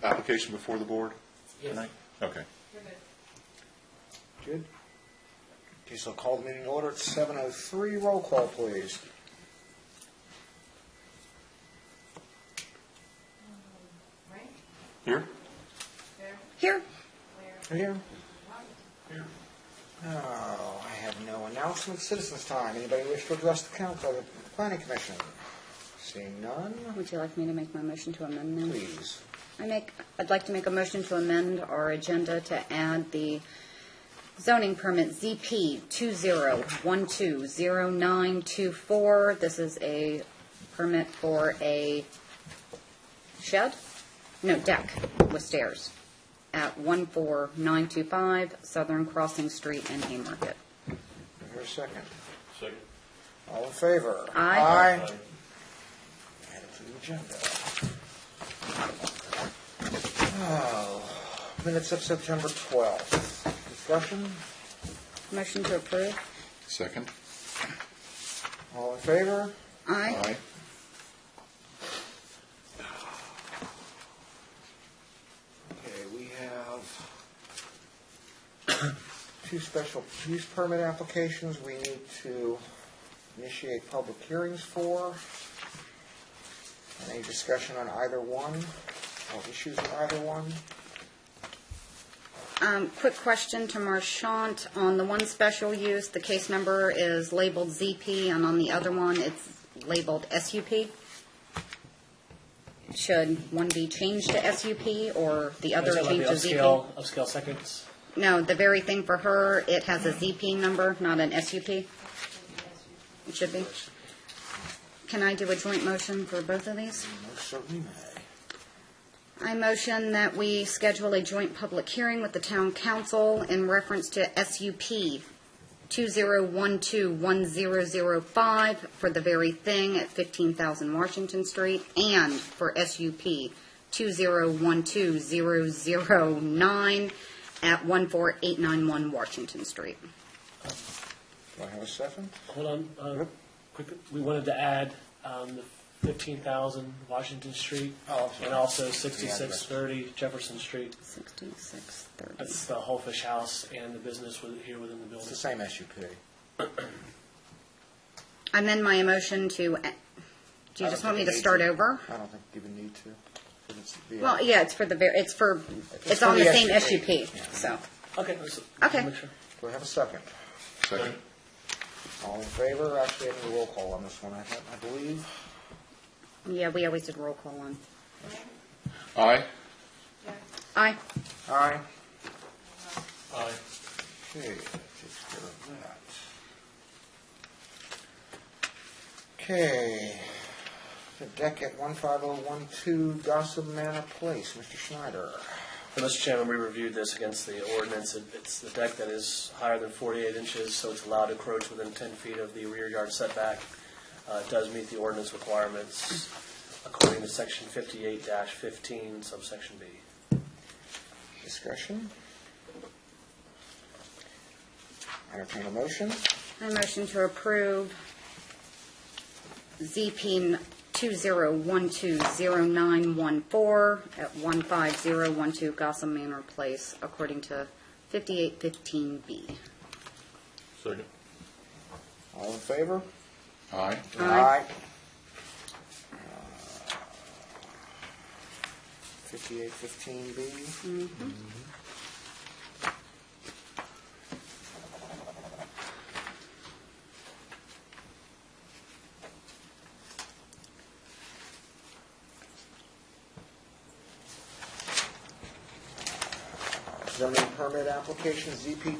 application before the board Yes. tonight? Okay. Good. Okay, so I'll call the meeting to order at 7:03. Roll call, please. Here? Here. Here. Oh, I have no announcements. Citizens' time. Anybody wish to address the council, the planning commission? Seeing none, Would you like me to make my motion to amend them? please. I'd like to make a motion to amend our agenda to add the zoning permit ZP 20120924. This is a permit for a shed? No, deck with stairs at 14925 Southern Crossing Street in Haymarket. Is there a second? Second. All in favor? Aye. Add it to the agenda. Oh, minutes of September 12th. Discussion? Motion to approve? Second. All in favor? Aye. Okay, we have two special use permit applications we need to initiate public hearings for. Any discussion on either one, or issues with either one? Quick question to Marchant. On the one special use, the case number is labeled ZP, and on the other one, it's labeled SUP. Should one be changed to SUP, or the other Is that like change the to ZP? upscale seconds? No, the very thing for her, it has a ZP number, not an SUP. It should be. Can I do a joint motion for both of these? Most certainly may. I motion that we schedule a joint public hearing with the town council in reference to SUP 20121005 for the very thing at 15,000 Washington Street, and for SUP 20120009 at 14891 Washington Street. Do I have a second? Hold on, Yep. quick, we wanted to add the 15,000 Washington Street, Oh, I'm sorry. and also 6630 Jefferson Street. 6630. That's the whole fish house and the business here within the It's building. the same SUP. I amend my motion to, do you just want me to start over? I don't think you even need to. 'Cause it's the, Well, yeah, it's for the, it's for on the the same SUP. SUP, so. Okay. Okay. Make sure. Do I have a second? Second. All in favor? Actually, I need a roll call on this one, I believe. Yeah, we always did roll call on. Aye. Aye. Aye. Aye. Okay, that takes care of that. Okay, the deck at 15012 Gossip Manor Place, Mr. Schneider. Mr. Chairman, we reviewed this against the ordinance. It's the deck that is higher than 48 inches, so it's allowed to encroach within 10 feet of the rear yard setback. It does meet the ordinance requirements according to section 58-15, subsection B. Discussion? Entertain a motion? I motion to approve ZP 20120914 at 15012 Gotham Manor Place, according to 5815B. Second. All in favor? Aye. Aye. 5815B. Zoning permit application ZP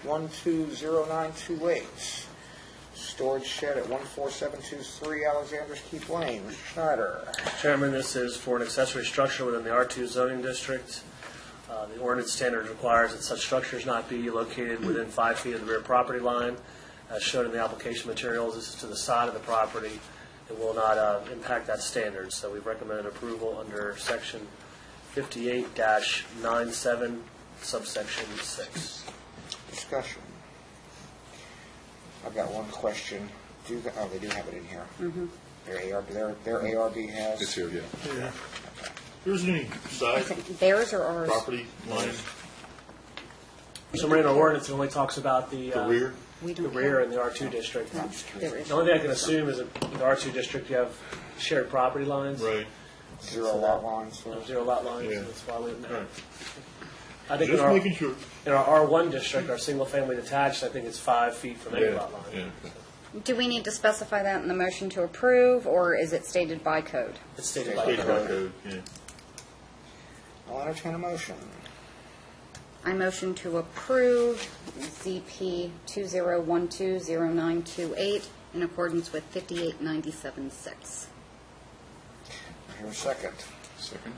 20120928. Storage shed at 14723 Alexander's Keep Lane. Mr. Schneider. Mr. Chairman, this is for an accessory structure within the R2 zoning district. The ordinance standard requires that such structures not be located within 5 feet of the rear property line. As shown in the application materials, this is to the side of the property. It will not impact that standard, so we've recommended approval under section 58-97, subsection 6. Discussion. I've got one question. They do have it in here. Their ARB has. It's here, yeah. There isn't any I side think theirs or ours? property line, Somewhere in our ordinance, it only talks about the rear? We the don't rear have- in the R2 district. There is. The only thing I can assume is that in the R2 district, you have shared property lines. Right. Zero lot lines. So. Zero lot lines, Yeah. that's why we have Right. I think Just making sure. in our R1 district, our single-family detached, I think it's 5 feet from any lot line. Yeah. Do we need to specify that in the motion to approve, or is it stated by code? It's stated by Stated by code. code, yeah. I'll entertain a motion. I motion to approve ZP 20120928 in accordance with 5897-6. I hear a second. Second.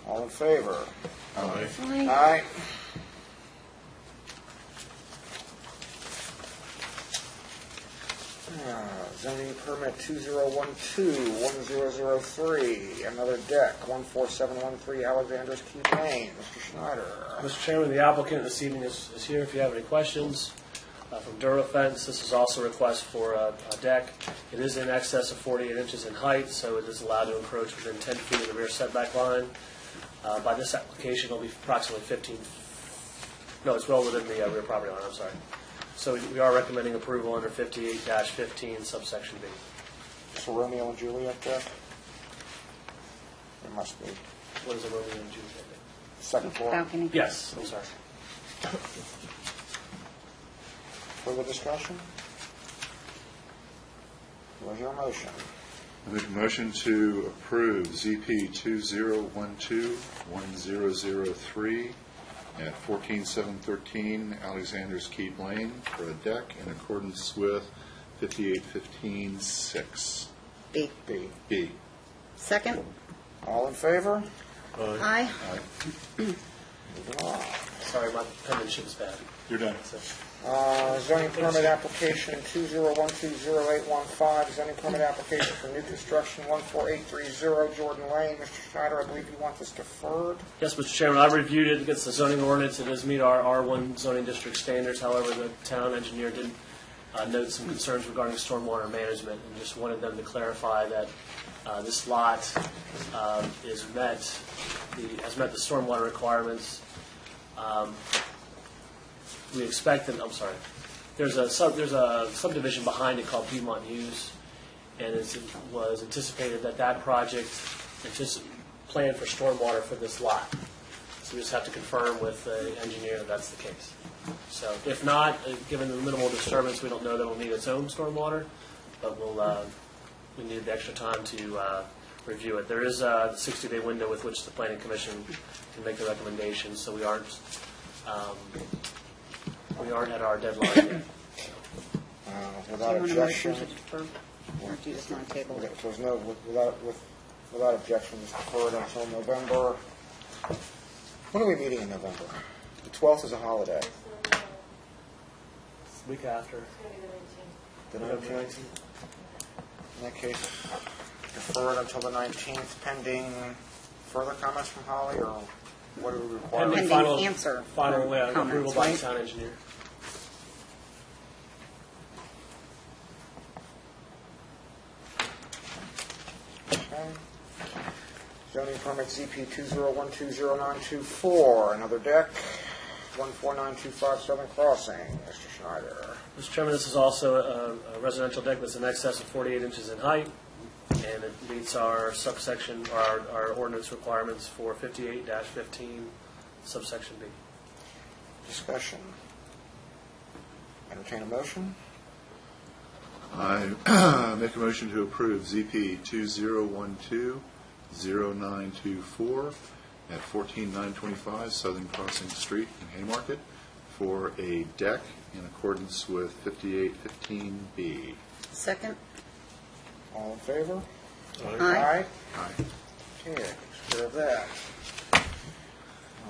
All in favor? Aye. Aye. Zoning permit 2012-1003, another deck, 14713 Alexander's Keep Lane. Mr. Schneider. Mr. Chairman, the applicant this evening is here if you have any questions. From Durafence, this is also a request for a deck. It is in excess of 48 inches in height, so it is allowed to encroach within 10 feet of the rear setback line. By this application, it'll be approximately 15, no, it's well within the rear property line, I'm sorry. So we are recommending approval under 58-15 subsection B. It's a Romeo and Juliet deck? It must be. What is a Romeo and Juliet? Second floor. Balcony? Yes, I'm sorry. Further discussion? Do I hear a motion? I make a motion to approve ZP 2012-1003 at 14713 Alexander's Keep Lane for a deck in accordance with 5815-6. B. B. B. Second? All in favor? Aye. Moving on. Sorry, my penmanship is bad. You're done. Zoning permit application 20120815, zoning permit application for new construction 14830 Jordan Lane. Mr. Schneider, I believe you want this deferred. Yes, Mr. Chairman, I reviewed it against the zoning ordinance. It does meet our R1 zoning district standards. However, the town engineer did note some concerns regarding stormwater management and just wanted them to clarify that this lot has met the stormwater requirements. We expect that, I'm sorry, there's a subdivision behind it called Piedmont Hughes, and it was anticipated that project planned for stormwater for this lot. So we just have to confirm with the engineer that that's the case. So if not, given the minimal disturbance, we don't know that it'll need its own stormwater, but we need the extra time to review it. There is a 60-day window with which the Planning Commission can make the recommendation, so we aren't at our deadline yet. Without Do you want a objection. motion to defer? Or do you just want to table it? If there's no, without objection, it's deferred until November. When are we meeting in November? The 12th is a holiday. Week after. The 19th? In that case, deferred until the 19th, pending further comments from Holly, or what do we require? Pending Pending answer Final from approval comments, by the right? town engineer. Okay. Zoning permit ZP 20120924, another deck, 14925 Southern Crossing. Mr. Schneider. Mr. Chairman, this is also a residential deck that's in excess of 48 inches in height, and it meets our subsection, or our ordinance requirements for 58-15 subsection B. Discussion. Entertain a motion. I make a motion to approve ZP 2012-0924 at 14925 Southern Crossing Street in Haymarket for a deck in accordance with 5815B. Second? All in favor? Aye. Aye. Okay, takes care of that.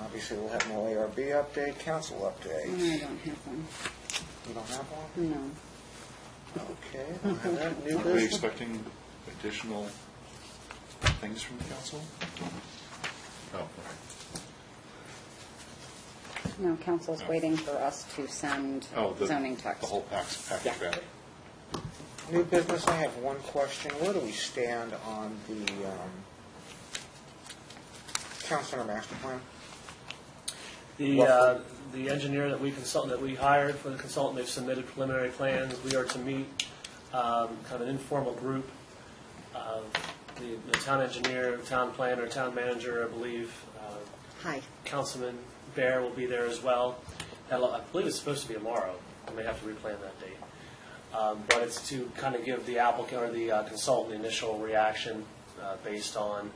Obviously, we'll have no ARB update, council update. I don't have one. You don't have one? No. Okay, we'll have that. New Are we business. expecting additional things from the council? Oh, all right. No, council's waiting for us to send Oh, zoning text. The whole package back. New business, I have one question. Where do we stand on the Town center master plan? The engineer that we hired for the consultant, they've submitted preliminary plans. We are to meet kind of an informal group. The town engineer, town planner, town manager, I believe, Hi. Councilman Bear will be there as well. I believe it's supposed to be tomorrow. I may have to replan that date. But it's to kind of give the applicant or the consultant the initial reaction based on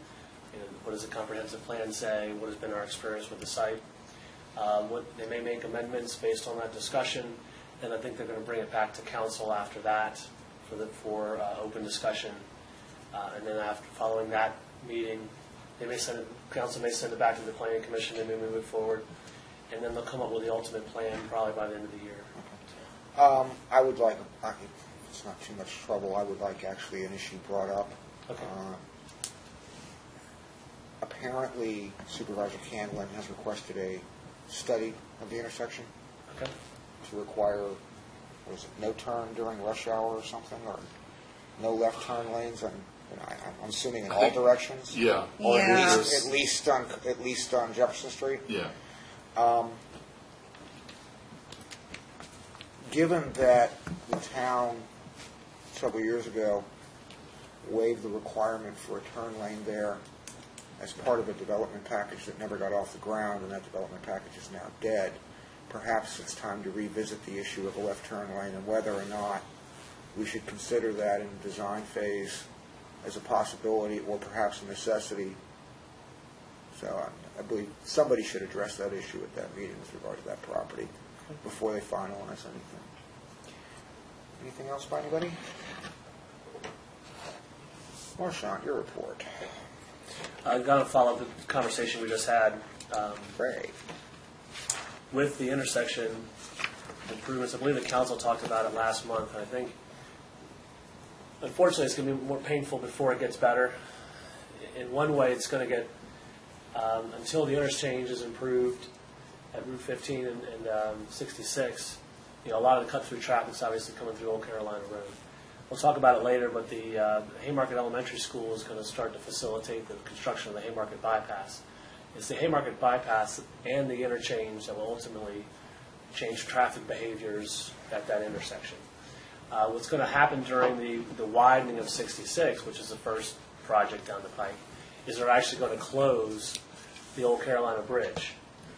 what does the comprehensive plan say, what has been our experience with the site. They may make amendments based on that discussion, and I think they're going to bring it back to council after that for open discussion. And then following that meeting, council may send it back to the planning commission and they move it forward. And then they'll come up with the ultimate plan probably by the end of the year. I would like, if it's not too much trouble, I would like actually an issue brought up. Okay. Apparently Supervisor Candlin has requested a study of the intersection Okay. to require, what is it, no turn during rush hour or something, or no left turn lanes, and I'm assuming in all directions? Yeah. Or Yeah. at least on Jefferson Street? Yeah. Given that the town several years ago waived the requirement for a turn lane there as part of a development package that never got off the ground, and that development package is now dead, perhaps it's time to revisit the issue of a left turn lane and whether or not we should consider that in the design phase as a possibility or perhaps a necessity. So I believe somebody should address that issue at that meeting with regard to that property before they finalize anything. Anything else by anybody? Marchant, your report. I'm going to follow up the conversation we just had Ray. with the intersection improvements. I believe the council talked about it last month. I think, unfortunately, it's going to be more painful before it gets better. In one way, it's going to get, until the interchange is improved at Route 15 and 66, a lot of the cut-through traffic is obviously coming through Old Carolina Road. We'll talk about it later, but the Haymarket Elementary School is going to start to facilitate the construction of the Haymarket Bypass. It's the Haymarket Bypass and the interchange that will ultimately change traffic behaviors at that intersection. What's going to happen during the widening of 66, which is the first project down the pike, is they're actually going to close the Old Carolina Bridge.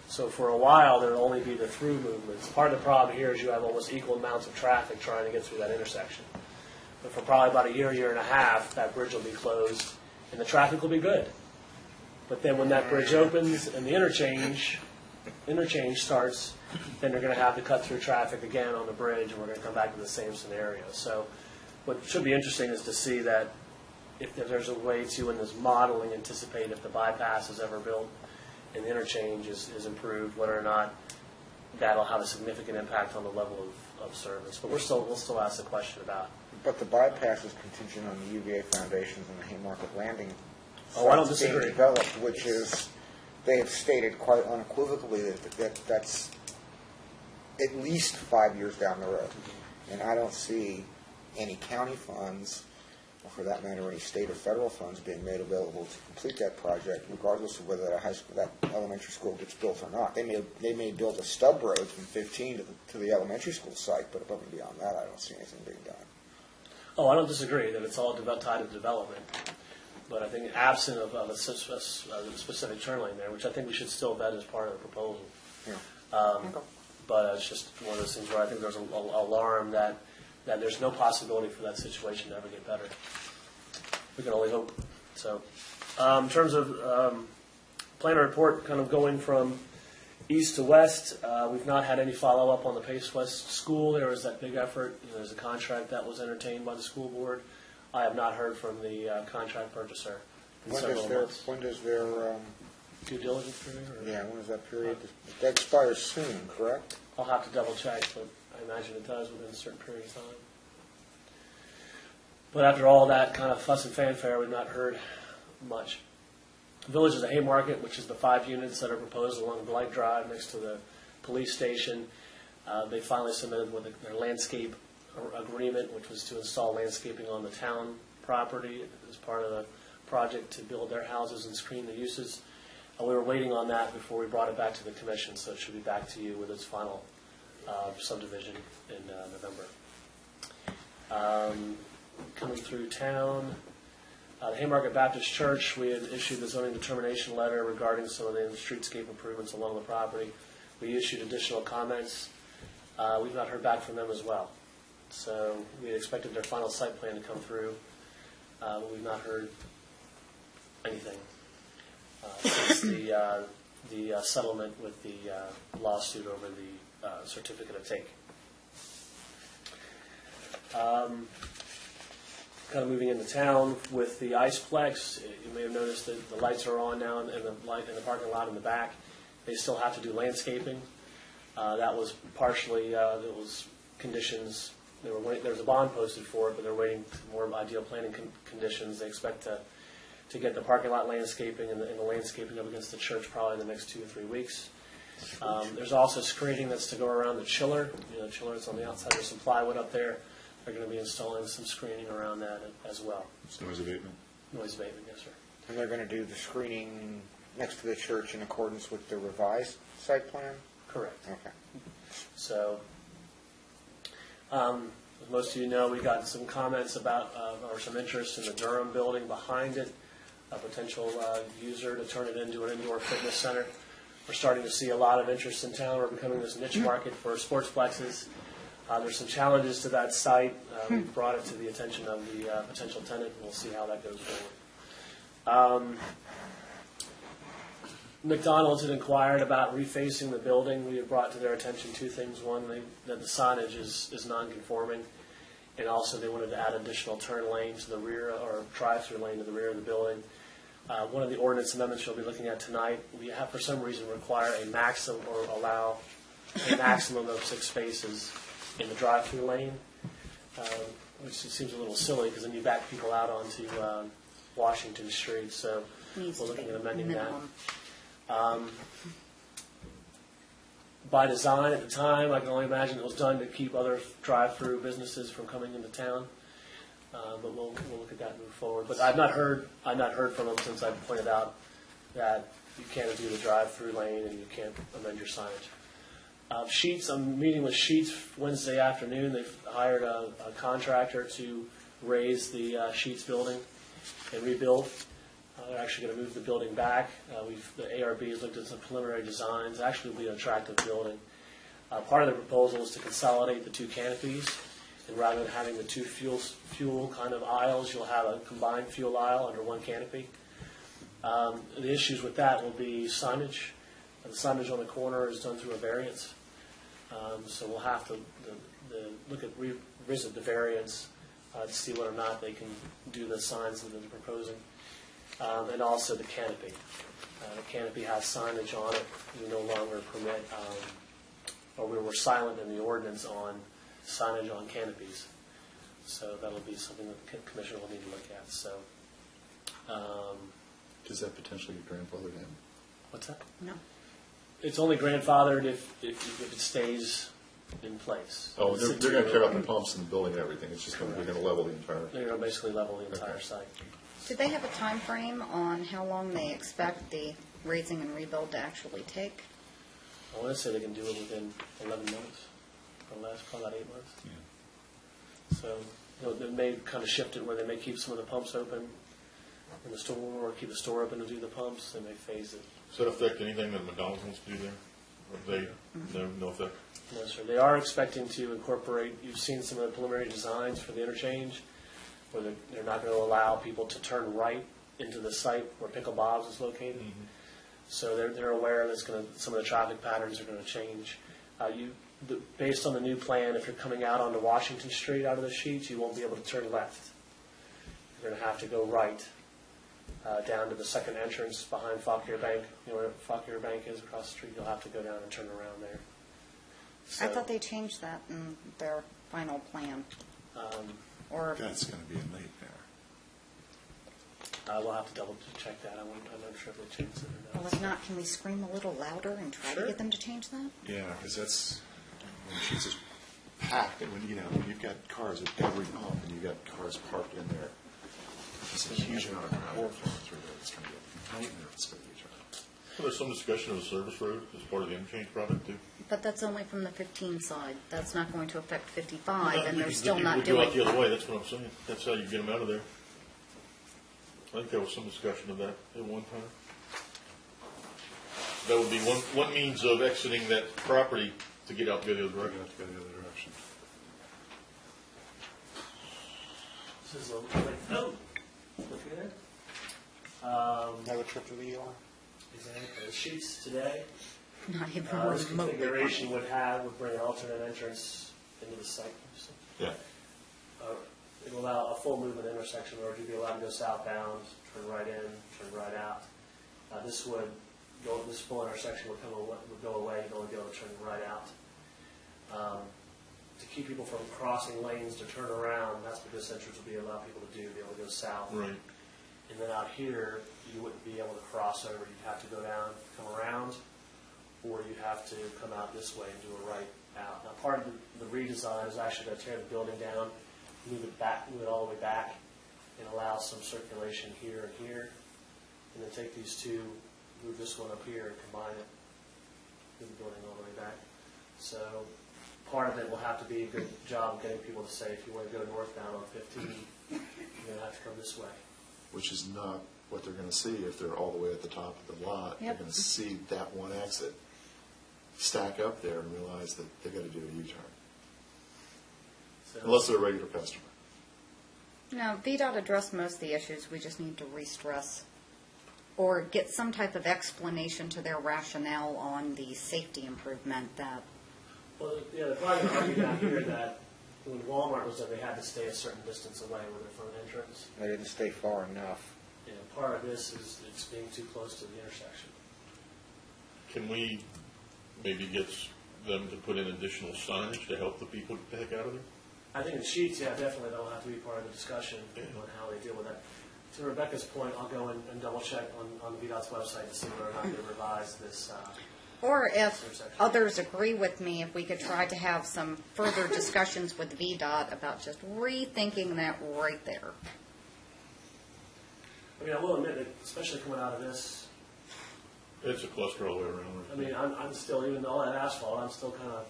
So for a while, there will only be the through movements. Part of the problem here is you have almost equal amounts of traffic trying to get through that intersection. But for probably about a year and a half, that bridge will be closed, and the traffic will be good. But then when that bridge opens and the interchange starts, then they're going to have to cut through traffic again on the bridge, and we're going to come back to the same scenario. So what should be interesting is to see that if there's a way to, in this modeling, anticipate if the bypass is ever built and the interchange is improved, whether or not that'll have a significant impact on the level of service. But we'll still ask the question about. But the bypass is contingent on the UVA foundations and the Haymarket Landing Oh, I don't sites being disagree. developed, which is, they have stated quite unequivocally that that's at least 5 years down the road. And I don't see any county funds, or for that matter, any state or federal funds being made available to complete that project, regardless of whether that elementary school gets built or not. They may build a stub road from 15 to the elementary school site, but above and beyond that, I don't see anything being done. Oh, I don't disagree that it's all tied to development. But I think absent of a specific turn lane there, which I think we should still vet as part of the proposal. Yeah. But it's just one of those things where I think there's an alarm that there's no possibility for that situation to ever get better. We can only hope. So in terms of planner report, kind of going from east to west, we've not had any follow-up on the Pace West School. There was that big effort. There's a contract that was entertained by the school board. I have not heard from the contract purchaser in several months. When does their Due diligence period? Or? yeah, when is that period? That expires soon, correct? I'll have to double check, but I imagine it does within a certain period of time. But after all that kind of fuss and fanfare, we've not heard much. The Village is a Haymarket, which is the 5 units that are proposed along Blight Drive next to the police station. They finally submitted with their landscape agreement, which was to install landscaping on the town property as part of the project to build their houses and screen the uses. We were waiting on that before we brought it back to the commission, so it should be back to you with its final subdivision in November. Coming through town, the Haymarket Baptist Church, we had issued the zoning determination letter regarding some of the streetscape improvements along the property. We issued additional comments. We've not heard back from them as well. So we had expected their final site plan to come through, but we've not heard anything since the settlement with the lawsuit over the certificate of take. Kind of moving into town with the Iceplex, you may have noticed that the lights are on now in the parking lot in the back. They still have to do landscaping. That was partially there was conditions. There was a bond posted for it, but they're waiting for more ideal planning conditions. They expect to get the parking lot landscaping and the landscaping up against the church probably in the next 2 or 3 weeks. There's also screening that's to go around the chiller. The chiller is on the outside. There's some plywood up there. They're going to be installing some screening around that as well. Noise abatement? Noise abatement, yes, sir. And they're going to do the screening next to the church in accordance with the revised site plan? Correct. Okay. So, as most of you know, we got some comments about, or some interest in the Durham building behind it, a potential user to turn it into an indoor fitness center. We're starting to see a lot of interest in town. We're becoming this niche market for sportsplexes. There's some challenges to that site. We brought it to the attention of the potential tenant, and we'll see how that goes forward. McDonald's had inquired about refacing the building. We had brought to their attention 2 things. One, that the signage is non-conforming, and also they wanted to add additional turn lane to the rear, or drive-through lane to the rear of the building. One of the ordinance amendments you'll be looking at tonight, we have for some reason require a maximum or allow a maximum of 6 spaces in the drive-through lane, which seems a little silly because then you back people out onto Washington Street. So we're looking at amending that. By design at the time, I can only imagine it was done to keep other drive-through businesses from coming into town. But we'll look at that and move forward. But I've not heard from them since I pointed out that you can't do the drive-through lane and you can't amend your signage. Sheets, I'm meeting with Sheets Wednesday afternoon. They've hired a contractor to raise the Sheets building and rebuild. They're actually going to move the building back. The ARB has looked at some preliminary designs. Actually, it'll be an attractive building. Part of the proposal is to consolidate the 2 canopies, and rather than having the 2 fuel kind of aisles, you'll have a combined fuel aisle under 1 canopy. The issues with that will be signage. The signage on the corner is done through a variance. So we'll have to revisit the variance to see whether or not they can do the signs that they're proposing. And also the canopy. The canopy has signage on it. We no longer permit, or we were silent in the ordinance on signage on canopies. So that'll be something that the commission will need to look at. So, Does that potentially get grandfathered in? what's that? No. It's only grandfathered if it stays in place. Oh, they're going to tear out the pumps and the building and everything. It's just going to, they're going to level the entire. They're going to basically level the entire site. Do they have a time frame on how long they expect the raising and rebuild to actually take? I want to say they can do it within 11 months, or less, probably about 8 months. Yeah. So they may kind of shift it where they may keep some of the pumps open in the store, or keep the store open to do the pumps. They may phase it. Does that affect anything that McDonald's wants to do there? Or they, no effect? No, sir. They are expecting to incorporate, you've seen some of the preliminary designs for the interchange, where they're not going to allow people to turn right into the site where Pickle Bob's is located. Mm-hmm. So they're aware that some of the traffic patterns are going to change. Based on the new plan, if you're coming out onto Washington Street out of the Sheets, you won't be able to turn left. You're going to have to go right down to the second entrance behind Fauquier Bank. You know where Fauquier Bank is across the street? You'll have to go down and turn around there. So, I thought they changed that in their final plan. Or That's going to be a nightmare. we'll have to double check that. I'm not sure if they changed it or well, not. if not, can we scream a little louder and try Sure. to get them to change that? Yeah, because that's, when Sheets is packed, and when you've got cars at every pump, and you've got cars parked in there, there's a huge amount of power flowing through there. It's going to be a nightmare with spaghetti truck. There's some discussion of a service road as part of the interchange project too. But that's only from the 15 side. That's not going to affect 55, and they're Because still the not people would go out doing. the other way, that's what I'm saying. That's how you get them out of there. I think there was some discussion of that at one time. That would be one means of exiting that property to get out the other We're direction. going to have to go the other direction. This is a, oh, look at it. Another trip to the ER? Example, the sheets today, Not even this remotely. configuration would bring an alternate entrance into the site. Yeah. It will allow a full movement intersection where you'd be allowed to go southbound, turn right in, turn right out. This full intersection would go away, you'd only be able to turn right out. To keep people from crossing lanes to turn around, that's what this entrance would be, allow people to do, be able to go south. Right. And then out here, you wouldn't be able to cross over, you'd have to go down, come around, or you'd have to come out this way and do a right out. Now, part of the redesign is actually to tear the building down, move it all the way back, and allow some circulation here and here, and then take these two, move this one up here and combine it, move the building all the way back. So part of it will have to be a good job of getting people to say, if you want to go northbound on 15, you're going to have to come this way. Which is not what they're going to see if they're all the way at the top of the lot. Yep. They're going to see that one exit, stack up there and realize that they've got to do a U-turn, So, unless they're a regular customer. No, VDOT addressed most of the issues. We just need to re-stress or get some type of explanation to their rationale on the safety improvement that, well, yeah, the problem would argue down here that when Walmart was there, they had to stay a certain distance away with their front entrance. They didn't stay far enough. And part of this is it's being too close to the intersection. Can we maybe get them to put in additional signage to help the people get the heck out of there? I think the sheets, yeah, definitely they'll have to be part of the discussion on how they deal with that. To Rebecca's point, I'll go and double check on the VDOT's website to see whether or not they revised this. or if others agree with me, if we could try to have some further discussions with VDOT about just rethinking that right there. I mean, I will admit that, especially coming out of this, It's a cluster all the way around. I mean, I'm still, even all that asphalt, I'm still kind of,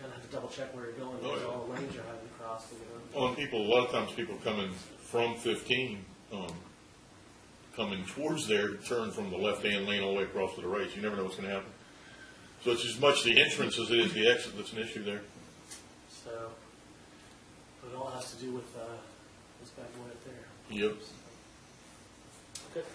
kind of have to double check where you're going because yeah. all the lanes you're having to cross. Well, and a lot of times people coming from 15, coming towards there, turn from the left-hand lane all the way across to the right. You never know what's going to happen. So it's as much the entrance as it is the exit that's an issue there. So, but it all has to do with this bad boy up there. Yep. Okay.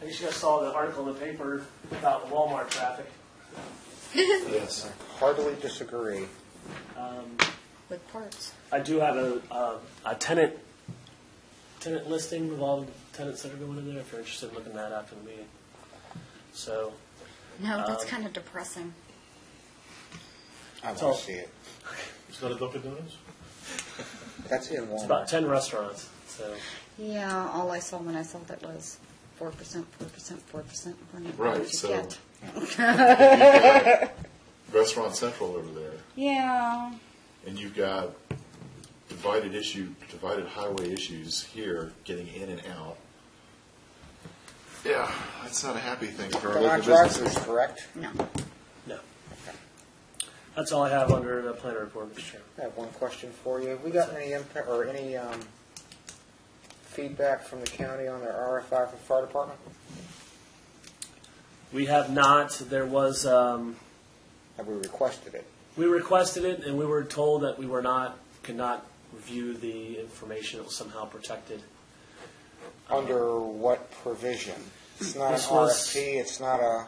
I guess you guys saw the article in the paper about Walmart traffic. Yes. Heartily disagree. With parts. I do have a tenant listing of all the tenants that are going in there, if you're interested in looking at that after the meeting. So, No, that's kind of depressing. I all- want to see it. It's not a Dunkin' Donuts? That's in it's about Walmart. 10 restaurants, so. Yeah, all I saw when I saw that was 4%, 4%, 4%. Right, What you so- get. You've got Restaurant Central over there, Yeah. and you've got divided highway issues here, getting in and out. Yeah, that's not a happy thing for our They're not local businesses. drive-throughs, correct? No. No. That's all I have under the planner report, Mr. Chairman. I have one question for you. Have we gotten any impact or any feedback from the county on their RFI for the fire department? We have not. There was, Have we requested it? we requested it, and we were told that we could not review the information. It was somehow protected. Under what provision? It's not an This was- RFP, it's not a,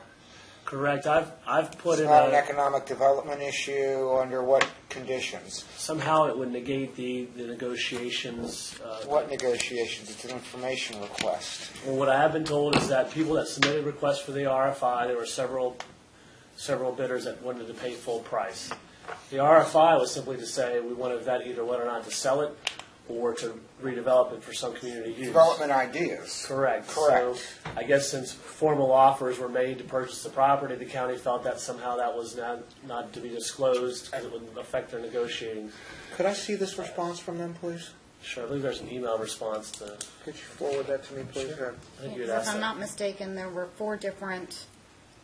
Correct. I've put it's in not an economic development issue, under what conditions? somehow it would negate the negotiations. What negotiations? It's an information request. Well, what I have been told is that people that submitted requests for the RFI, there were several bidders that wanted to pay full price. The RFI was simply to say we want to vet either whether or not to sell it or to redevelop it for some community use. Development ideas. Correct. Correct. So I guess since formal offers were made to purchase the property, the county felt that somehow that was not to be disclosed because it would affect their negotiating. Could I see this response from them, please? Sure, I believe there's an email response to, Could you forward that to me, please? I think you'd If asked I'm that. not mistaken, there were 4 different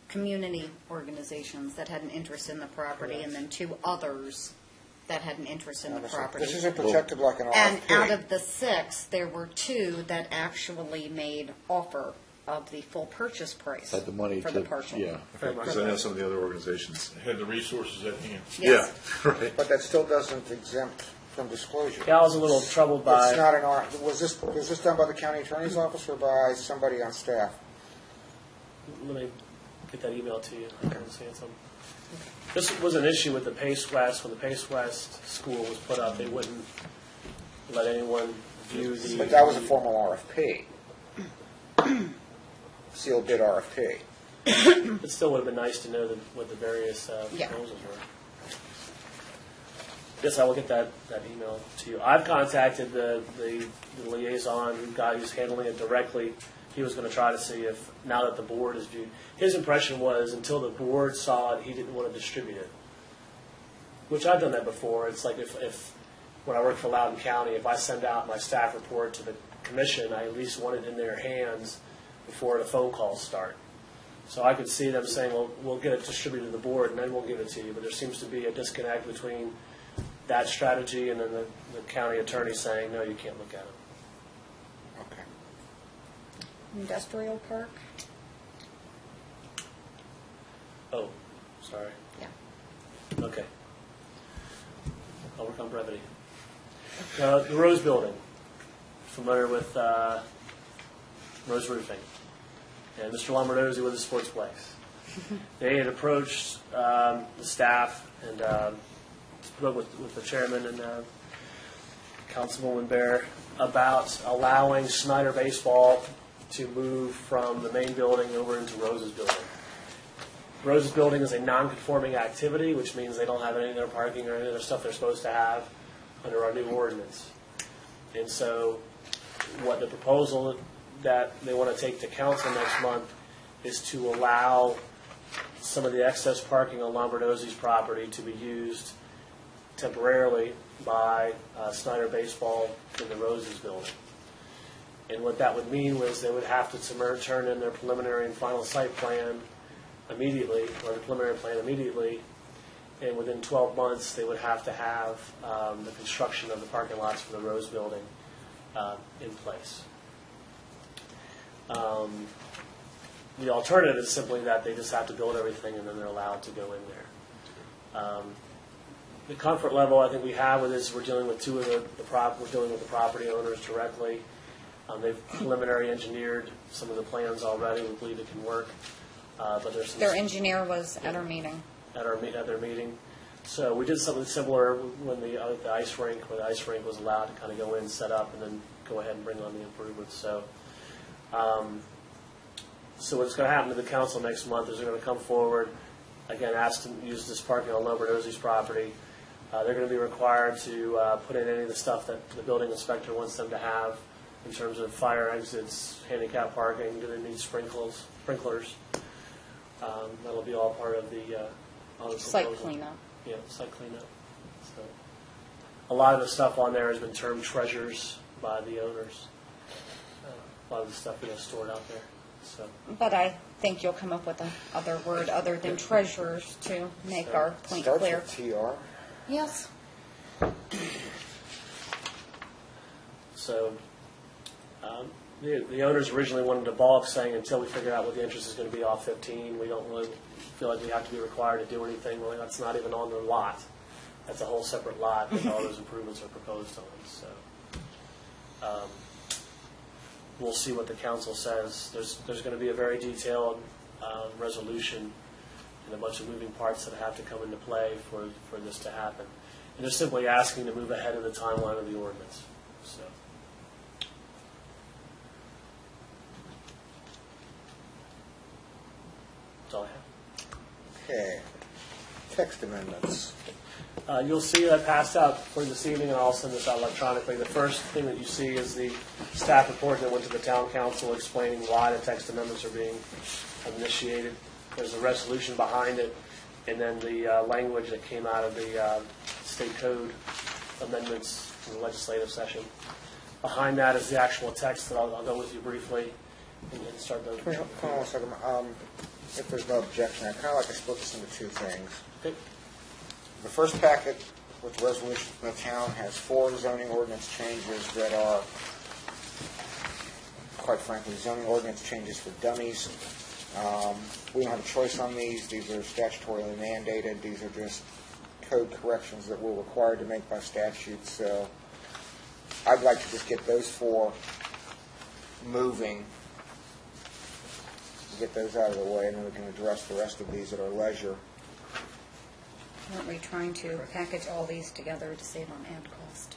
community organizations that had an interest in the property, and then 2 others that had an interest in the property. This isn't protected like an And out RFP. of the 6, there were 2 that actually made offer of the full purchase price Had the money for the to, parcel. yeah. Very much. Because I know some of the other organizations. Had the resources at hand. Yes. Right. But that still doesn't exempt from disclosure. Yeah, I was a little troubled by. It's not an was this done by the county attorney's office or by somebody on staff? Let me get that email to you. I can see it some. This was an issue with the Pace West. When the Pace West school was put up, they wouldn't let anyone view the. But that was a formal RFP. Sealed bid RFP. It still would have been nice to know what the various Yeah. proposals were. Yes, I will get that email to you. I've contacted the liaison, the guy who's handling it directly. He was going to try to see if, now that the board is viewed, his impression was until the board saw it, he didn't want to distribute it. Which I've done that before. It's like if when I worked for Loudoun County, if I send out my staff report to the commission, I at least want it in their hands before the phone calls start. So I could see them saying, well, we'll get it distributed to the board and then we'll give it to you. But there seems to be a disconnect between that strategy and then the county attorney saying, no, you can't look at it. Okay. Industrial park? Oh, sorry. Yeah. Okay. I'll work on brevity. The Rose Building. Familiar with Rose Roofing. And Mr. Lombardozzi with the Sportsplex. They had approached the staff and spoke with the chairman and Councilwoman Bear about allowing Snyder Baseball to move from the main building over into Rose's building. Rose's building is a non-conforming activity, which means they don't have any of their parking or any of the stuff they're supposed to have under our new ordinance. And so what the proposal that they want to take to council next month is to allow some of the excess parking on Lombardozzi's property to be used temporarily by Snyder Baseball in the Roses building. And what that would mean was they would have to turn in their preliminary and final site plan immediately, or the preliminary plan immediately, and within 12 months, they would have to have the construction of the parking lots for the Rose building in place. The alternative is simply that they just have to build everything and then they're allowed to go in there. The comfort level I think we have with this, we're dealing with we're dealing with the property owners directly. They've preliminary engineered some of the plans already. We believe it can work. But there's some Their engineer was at our meeting. at their meeting. So we did something similar when the ice rink, where the ice rink was allowed to kind of go in, set up, and then go ahead and bring on the improvements. So what's going to happen to the council next month is they're going to come forward, again, ask to use this parking on Lombardozzi's property. They're going to be required to put in any of the stuff that the building inspector wants them to have in terms of fire exits, handicap parking, do they need sprinklers? That'll be all part of the Site proposal. cleanup. Yeah, site cleanup. So, a lot of the stuff on there has been termed treasures by the owners. A lot of the stuff we have stored out there. So, But I think you'll come up with another word other than treasurers to make our point Starts clear. with TR. Yes. so the owners originally wanted to balk, saying until we figure out what the interest is going to be off 15, we don't really feel like we have to be required to do anything. Well, that's not even on their lot. That's a whole separate lot that all those improvements are proposed on. So we'll see what the council says. There's going to be a very detailed resolution and a bunch of moving parts that have to come into play for this to happen. And they're simply asking to move ahead of the timeline of the ordinance. So. That's all I have. Okay. Text amendments. You'll see that passed out for this evening, and I'll send this out electronically. The first thing that you see is the staff report that went to the town council explaining why the text amendments are being initiated. There's a resolution behind it, and then the language that came out of the state code amendments in the legislative session. Behind that is the actual text that I'll go with you briefly and start the. Hold on a second. If there's no objection, I kind of like to split this into two things. Okay. The first packet with the resolution from the town has 4 zoning ordinance changes that are, quite frankly, zoning ordinance changes for dummies. We don't have a choice on these. These are statutorily mandated. These are just code corrections that we're required to make by statute. So I'd like to just get those 4 moving, get those out of the way, and then we can address the rest of these at our leisure. Aren't we trying to package all these together to save on ad cost?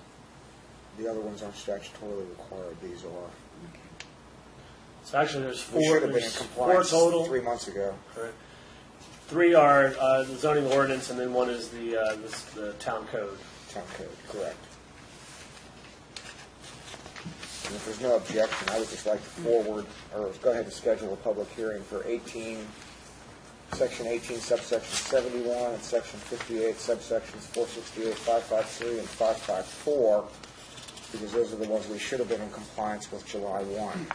The other ones aren't statutorily required. These are. Okay. So actually, there's We 4. should have been in There's 4 compliance total. 3 months ago. Right. 3 are the zoning ordinance, and then 1 is the town code. Town code, correct. And if there's no objection, I would just like to forward, or go ahead and schedule a public hearing for Section 18, subsection 71, and Section 58, subsections 468, 553, and 554, because those are the ones we should have been in compliance with July 1.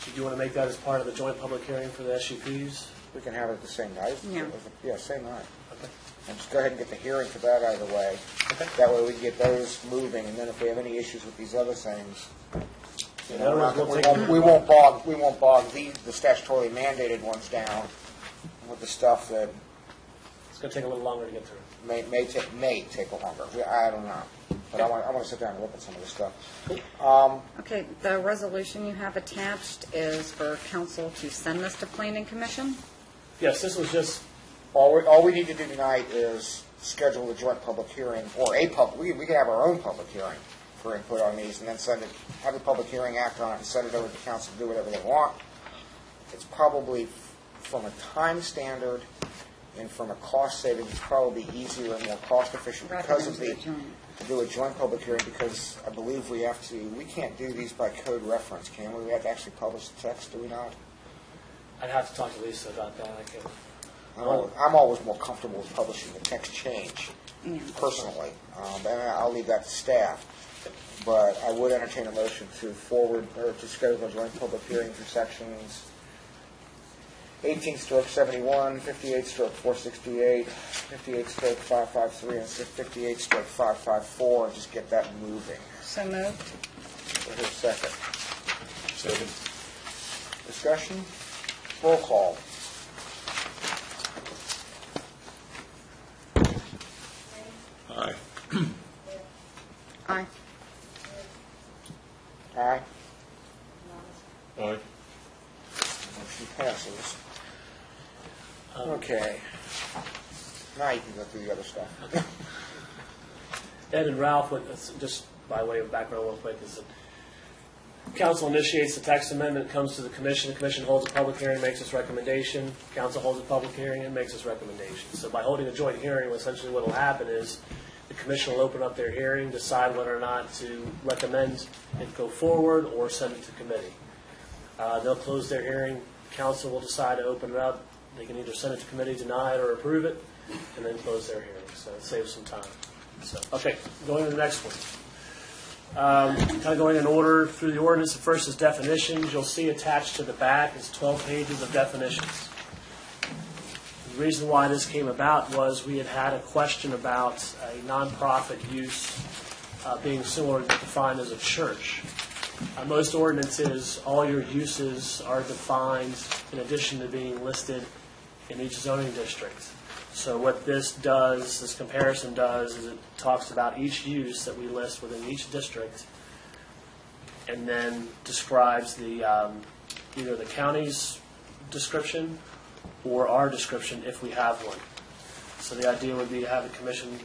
Did you want to make that as part of the joint public hearing for the SUPs? We can have it the same night? Yeah. Yeah, same night. Okay. And just go ahead and get the hearing for that out of the way. Okay. That way we can get those moving, and then if we have any issues with these other things, you know, In other words, we won't bog the statutorily mandated ones down with the stuff that It's going to take a little longer to get through. may take longer. I don't know. But I want to sit down and look at some of this stuff. Okay, the resolution you have attached is for council to send this to planning commission? Yes, this was just, All we need to do tonight is schedule a joint public hearing, or we can have our own public hearing for input on these, and then have a public hearing, act on it, and send it over to council to do whatever they want. It's probably, from a time standard and from a cost saving, it's probably easier and more cost efficient because of to do a joint public hearing, because I believe we can't do these by code reference, can we? We have to actually publish the text, do we not? I'd have to talk to Lisa about that. I can. I'm always more comfortable with publishing the text change, personally, and I'll leave that to staff. But I would entertain a motion to schedule a joint public hearing for sections 18/71, 58/468, 58/553, and 58/554, and just get that moving. So moved. Here's a second. Second. Discussion? Roll call. Aye. Aye. Aye. Aye. Motion passes. Okay. Now you can go through the other stuff. Ed and Ralph, just by way of background real quick, is that council initiates the text amendment, comes to the commission holds a public hearing, makes its recommendation, council holds a public hearing and makes its recommendation. So by holding a joint hearing, essentially what will happen is the commission will open up their hearing, decide whether or not to recommend it go forward or send it to committee. They'll close their hearing, council will decide to open it up. They can either send it to committee, deny it, or approve it, and then close their hearing. So it saves some time. So, okay, going to the next one. Kind of going in order through the ordinance. The first is definitions. You'll see attached to the back is 12 pages of definitions. The reason why this came about was we had a question about a nonprofit use being similar defined as a church. Most ordinances, all your uses are defined in addition to being listed in each zoning district. So what this comparison does, is it talks about each use that we list within each district, and then describes the either the county's description or our description if we have one. So the idea would be to have the commission,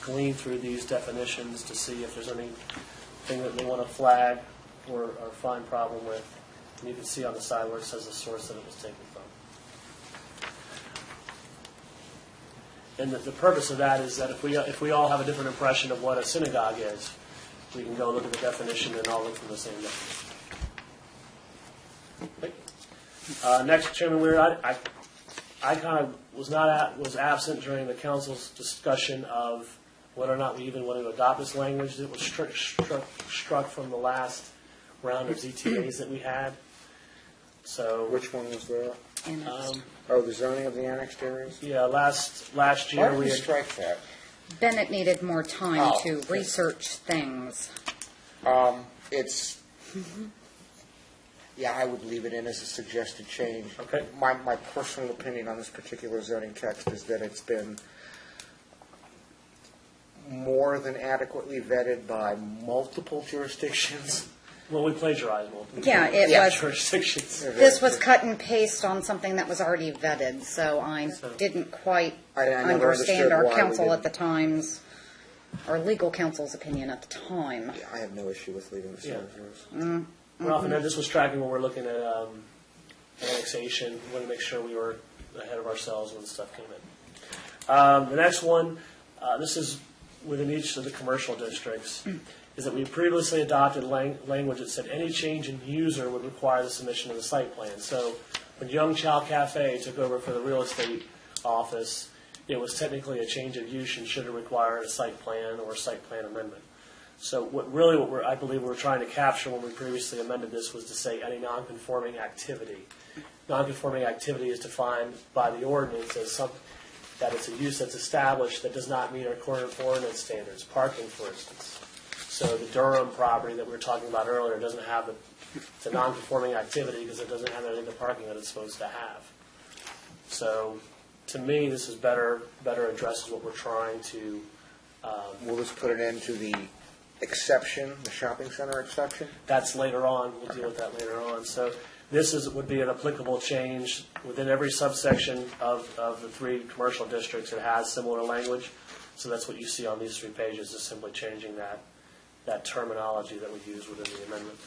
glean through these definitions to see if there's anything that they want to flag or find problem with. And you can see on the side where it says the source that it was taken from. And the purpose of that is that if we all have a different impression of what a synagogue is, we can go look at the definition and all look from the same definition. Okay. Next, Chairman Weir, I kind of was absent during the council's discussion of whether or not we even want to adopt this language that was struck from the last round of ZTAs that we had. So, Which one was that? Annexed. Oh, the zoning of the annexed areas? yeah, last Why year did we we had, strike that? Bennett needed more time Oh, to okay. research things. It's, yeah, I would leave it in as a suggested change. Okay. My personal opinion on this particular zoning text is that it's been more than adequately vetted by multiple jurisdictions. well, we plagiarized one. Yeah, it Yeah. was, Jurisdictions. this was cut and paste on something that was already vetted, so I didn't quite I never understand understood our why we counsel at didn't. the time's, our legal counsel's opinion at the time. Yeah, I have no issue with leaving the Yeah. zoning. Ralph, and then this was tracking when we're looking at annexation. We want to make sure we were ahead of ourselves when stuff came in. The next one, this is within each of the commercial districts, is that we previously adopted language that said any change in user would require the submission of the site plan. So when Young Chow Cafe took over for the real estate office, it was technically a change of use and should have required a site plan or a site plan amendment. So I believe we're trying to capture when we previously amended this was to say any nonconforming activity. Nonconforming activity is defined by the ordinance as that it's a use that's established that does not meet our current ordinance standards, parking, for instance. So the Durham property that we were talking about earlier doesn't have it's a nonconforming activity because it doesn't have any of the parking that it's supposed to have. So to me, this is better addresses what we're trying to. We'll just put it into the exception, the shopping center exception? That's later on. We'll deal with that later on. So this would be an applicable change within every subsection of the three commercial districts. It has similar language. So that's what you see on these 3 pages, is simply changing that terminology that we use within the amendment.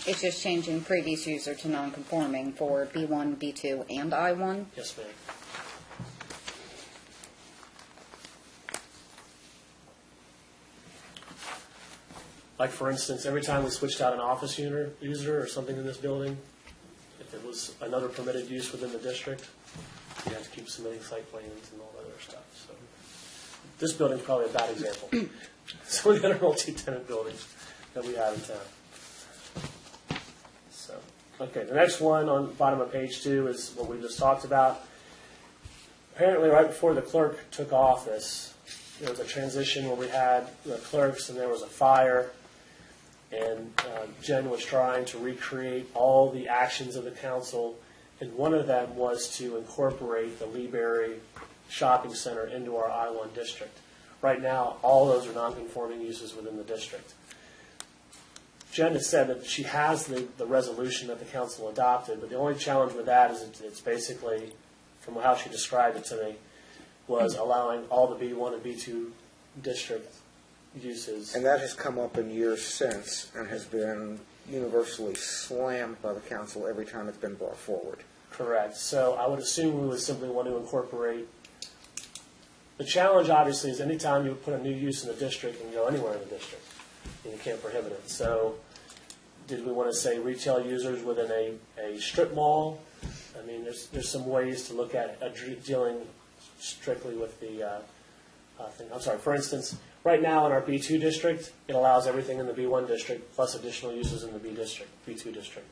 It's just changing previous user to nonconforming for B1, B2, and I1. Yes, ma'am. Like, for instance, every time we switched out an office user or something in this building, if it was another permitted use within the district, you have to keep submitting site plans and all that other stuff. So this building's probably a bad example. Some of the other multi-tenant buildings that we have in town. So, okay, the next one on the bottom of page 2 is what we just talked about. Apparently, right before the clerk took office, there was a transition where we had the clerks and there was a fire. And Jen was trying to recreate all the actions of the council, and one of them was to incorporate the Leeberry Shopping Center into our I-1 district. Right now, all those are non-conforming uses within the district. Jen has said that she has the resolution that the council adopted, but the only challenge with that is it's basically, from how she described it to me, was allowing all the B1 and B2 district uses. And that has come up in years since and has been universally slammed by the council every time it's been brought forward. Correct. So I would assume we would simply want to incorporate. The challenge, obviously, is anytime you put a new use in the district, and go anywhere in the district, and you can't prohibit it. So did we want to say retail users within a strip mall? I mean, there's some ways to look at dealing strictly with the thing. I'm sorry, for instance, right now in our B2 district, it allows everything in the B1 district plus additional uses in the B2 district.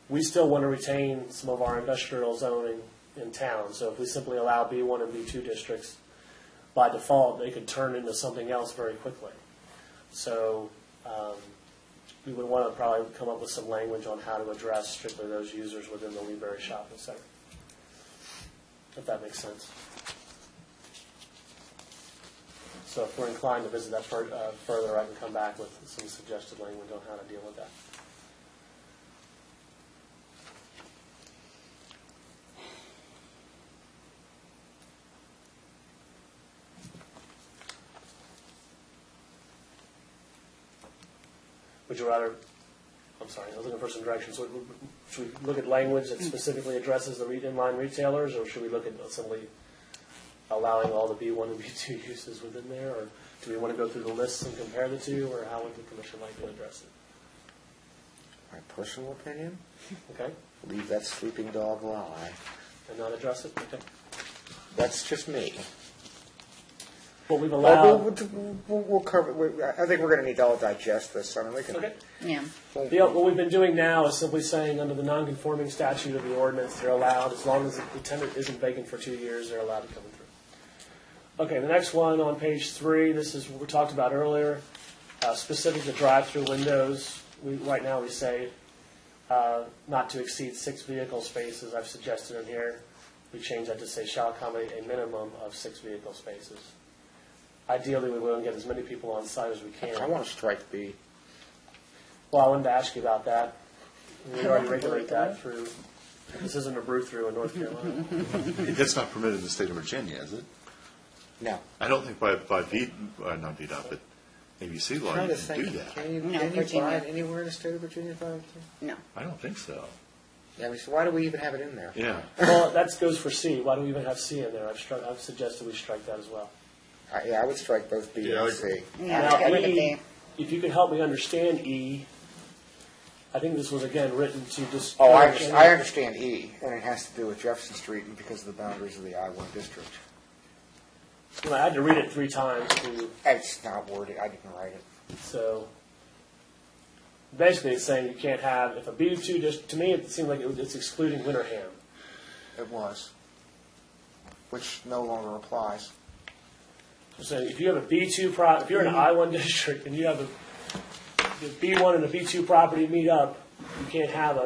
We still want to retain some of our industrial zoning in town. So if we simply allow B1 and B2 districts, by default, they could turn into something else very quickly. So we would want to probably come up with some language on how to address strictly those users within the Leeberry Shopping Center, if that makes sense. So if we're inclined to visit that further, I can come back with some suggested language on how to deal with that. Would you rather, I'm sorry, I was looking for some direction. So should we look at language that specifically addresses the inline retailers, or should we look at simply allowing all the B1 and B2 uses within there, or do we want to go through the lists and compare the two, or how would the commission like to address it? My personal opinion, Okay, leave that sleeping dog lie. and not address it? Okay. That's just me. what we've Well, allowed. we'll cover, I think we're going to need to all digest this. I mean, we can. Okay. Yeah. What we've been doing now is simply saying under the non-conforming statute of the ordinance, they're allowed, as long as the tenant isn't vacant for 2 years, they're allowed to come through. Okay, the next one on page 3, this is what we talked about earlier, specific to drive-through windows. Right now we say not to exceed 6 vehicle spaces. I've suggested in here, we change that to say shall accommodate a minimum of 6 vehicle spaces. Ideally, we want to get as many people on site as we can. I want to strike B. Well, I wanted to ask you about that. We already regulate that through, this isn't a brew-through in North Carolina. That's not permitted in the state of Virginia, is it? No. I don't think by not VDOT, but ABC law, Trying you to can do think, that. can you No, buy Virginia. it anywhere in the state of Virginia? No. I don't think so. Yeah, I mean, so why do we even have it in there? Yeah. Well, that goes for C. Why do we even have C in there? I've suggested we strike that as well. Yeah, I would strike both B Yeah, and I C. Yeah, Now, get rid of E, B. if you could help me understand E, I think this was again written to just. Oh, I understand E, and it has to do with Jefferson Street and because of the boundaries of the I-1 district. Well, I had to read it 3 times to, It's not worded, I didn't write it. so. Basically, it's saying you can't have, if a B2, just, to me, it seemed like it's excluding Winterham. It was, which no longer applies. So if you have a B2 if you're in an I-1 district and you have the B1 and the B2 property meet up, you can't have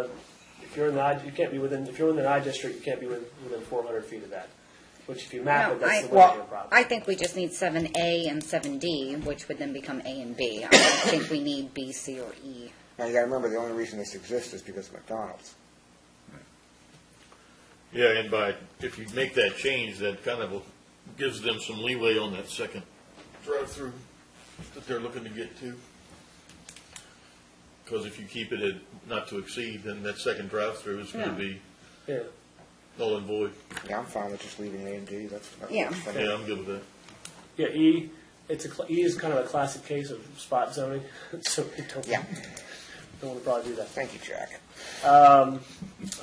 if you're in the if you're in the I district, you can't be within 400 feet of that. Which if you map No, it, that's the well, Winterham property. I think we just need 7A and 7D, which would then become A and B. I don't think we need B, C, or E. Now, you gotta remember, the only reason this exists is because of McDonald's. Yeah, and if you make that change, that kind of gives them some leeway on that second drive-through that they're looking to get to. Because if you keep it at not to exceed, then that second drive-through is going to be Yeah. null and void. Yeah, I'm fine with just leaving A and D, that's Yeah. works for me. Yeah, I'm good with that. Yeah, E, E is kind of a classic case of spot zoning, so we don't, Yeah, don't want to probably do that. thank you, Jack.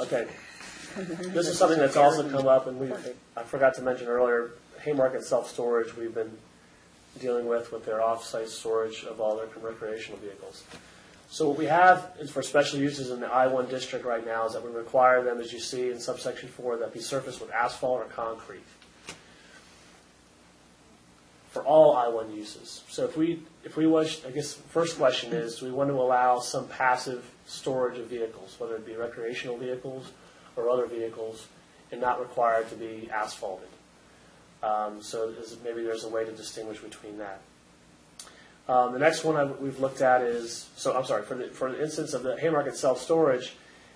Okay. This is something that's also come up, and I forgot to mention earlier, Haymarket Self-Storage, we've been dealing with their off-site storage of all their recreational vehicles. So what we have is for special uses in the I-1 district right now is that we require them, as you see in subsection 4, that be surfaced with asphalt or concrete for all I-1 uses. So if we wish, I guess the first question is, do we want to allow some passive storage of vehicles, whether it be recreational vehicles or other vehicles, and not required to be asphalted? So maybe there's a way to distinguish between that. The next one we've looked at is, for the instance of the Haymarket self-storage,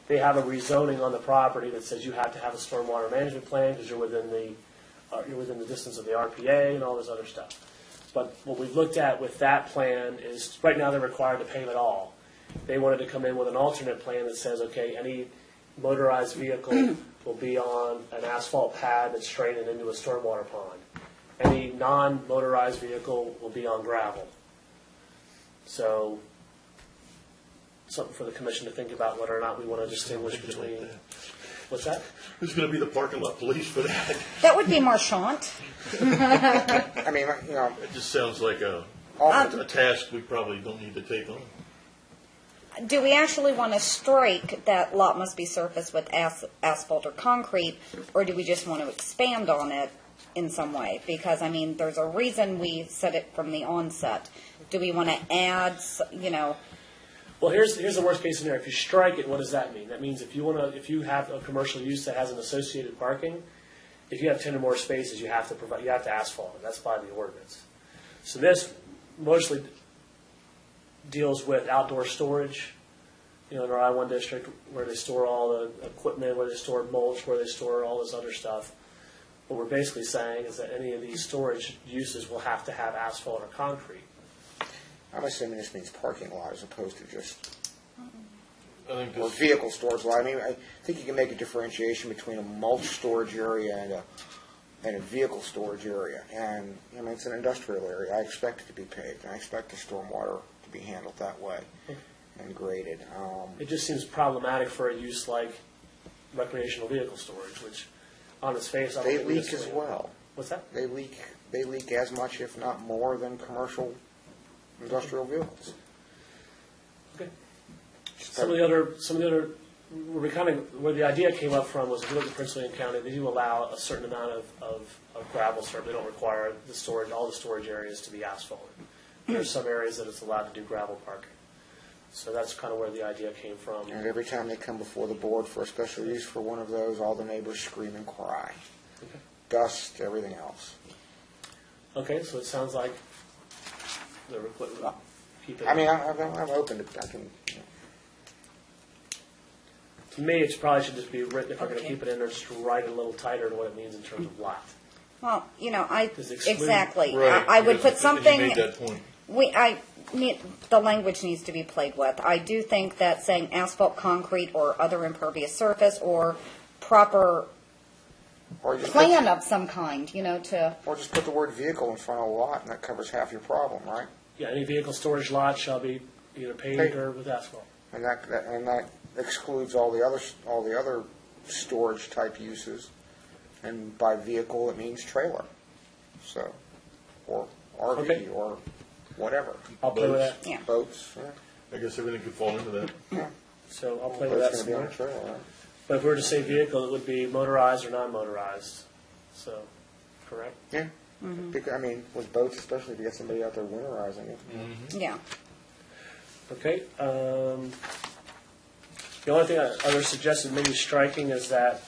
they have a rezoning on the property that says you have to have a stormwater management plan because you're within the distance of the RPA and all this other stuff. But what we've looked at with that plan is, right now they're required to pave it all. They wanted to come in with an alternate plan that says, okay, any motorized vehicle will be on an asphalt pad that's draining into a stormwater pond. Any non-motorized vehicle will be on gravel. So, something for the commission to think about whether or not we want to distinguish between. What's that? Who's going to be the parking lot police for that? That would be Marchant. I mean, you know, It just sounds like a task we probably don't need to take on. Do we actually want to strike that lot must be surfaced with asphalt or concrete, or do we just want to expand on it in some way? Because, I mean, there's a reason we said it from the onset. Do we want to add, Well, here's the worst case scenario. If you strike it, what does that mean? That means if you have a commercial use that has an associated parking, if you have 10 or more spaces, you have to asphalt it. That's by the ordinance. So this mostly deals with outdoor storage, in our I-1 district, where they store all the equipment, where they store mulch, where they store all this other stuff. What we're basically saying is that any of these storage uses will have to have asphalt or concrete. I'm assuming this means parking lot as opposed to just, I think or this, vehicle storage lot. I mean, I think you can make a differentiation between a mulch storage area and a vehicle storage area. And, I mean, it's an industrial area. I expect it to be paved, and I expect the stormwater to be handled that way and graded. It just seems problematic for a use like recreational vehicle storage, which on its face, I don't They think we leak as necessarily- well. What's that? They leak they leak as much, if not more, than commercial industrial vehicles. Okay. Some of the other, where the idea came up from was if you look at Prince William County, they do allow a certain amount of gravel storage. They don't require all the storage areas to be asphalt. There's some areas that it's allowed to do gravel parking. So that's kind of where the idea came from. And every time they come before the board for a special use for one of those, all the neighbors scream and cry. Okay. Dust, everything else. Okay, so it sounds like the keep it. I mean, I'm open to, I can, To me, it probably should just be written, if we're going to Okay. keep it in there, just write it a little tighter to what it means in terms of lot. Well, Does it exclude- exactly. Right. I would put because something. You made that point. The language needs to be played with. I do think that saying asphalt, concrete, or other impervious surface, or proper or just plan of some kind, to, or just put the word vehicle in front of a lot, and that covers half your problem, right? Yeah, any vehicle storage lot shall be either paved or with asphalt. And that excludes all the other storage type uses. And by vehicle, it means trailer. So, or RV, Okay. or whatever. I'll play with Boats. that. yeah. Boats, I guess everything could fall into that. So I'll play with that Boat's some going to be on more. a trailer, right? But if we were to say vehicle, it would be motorized or non-motorized. So, correct? Yeah. I mean, with boats, especially if you get somebody out there winterizing it. Yeah. Okay. The only thing I would suggest maybe striking is that,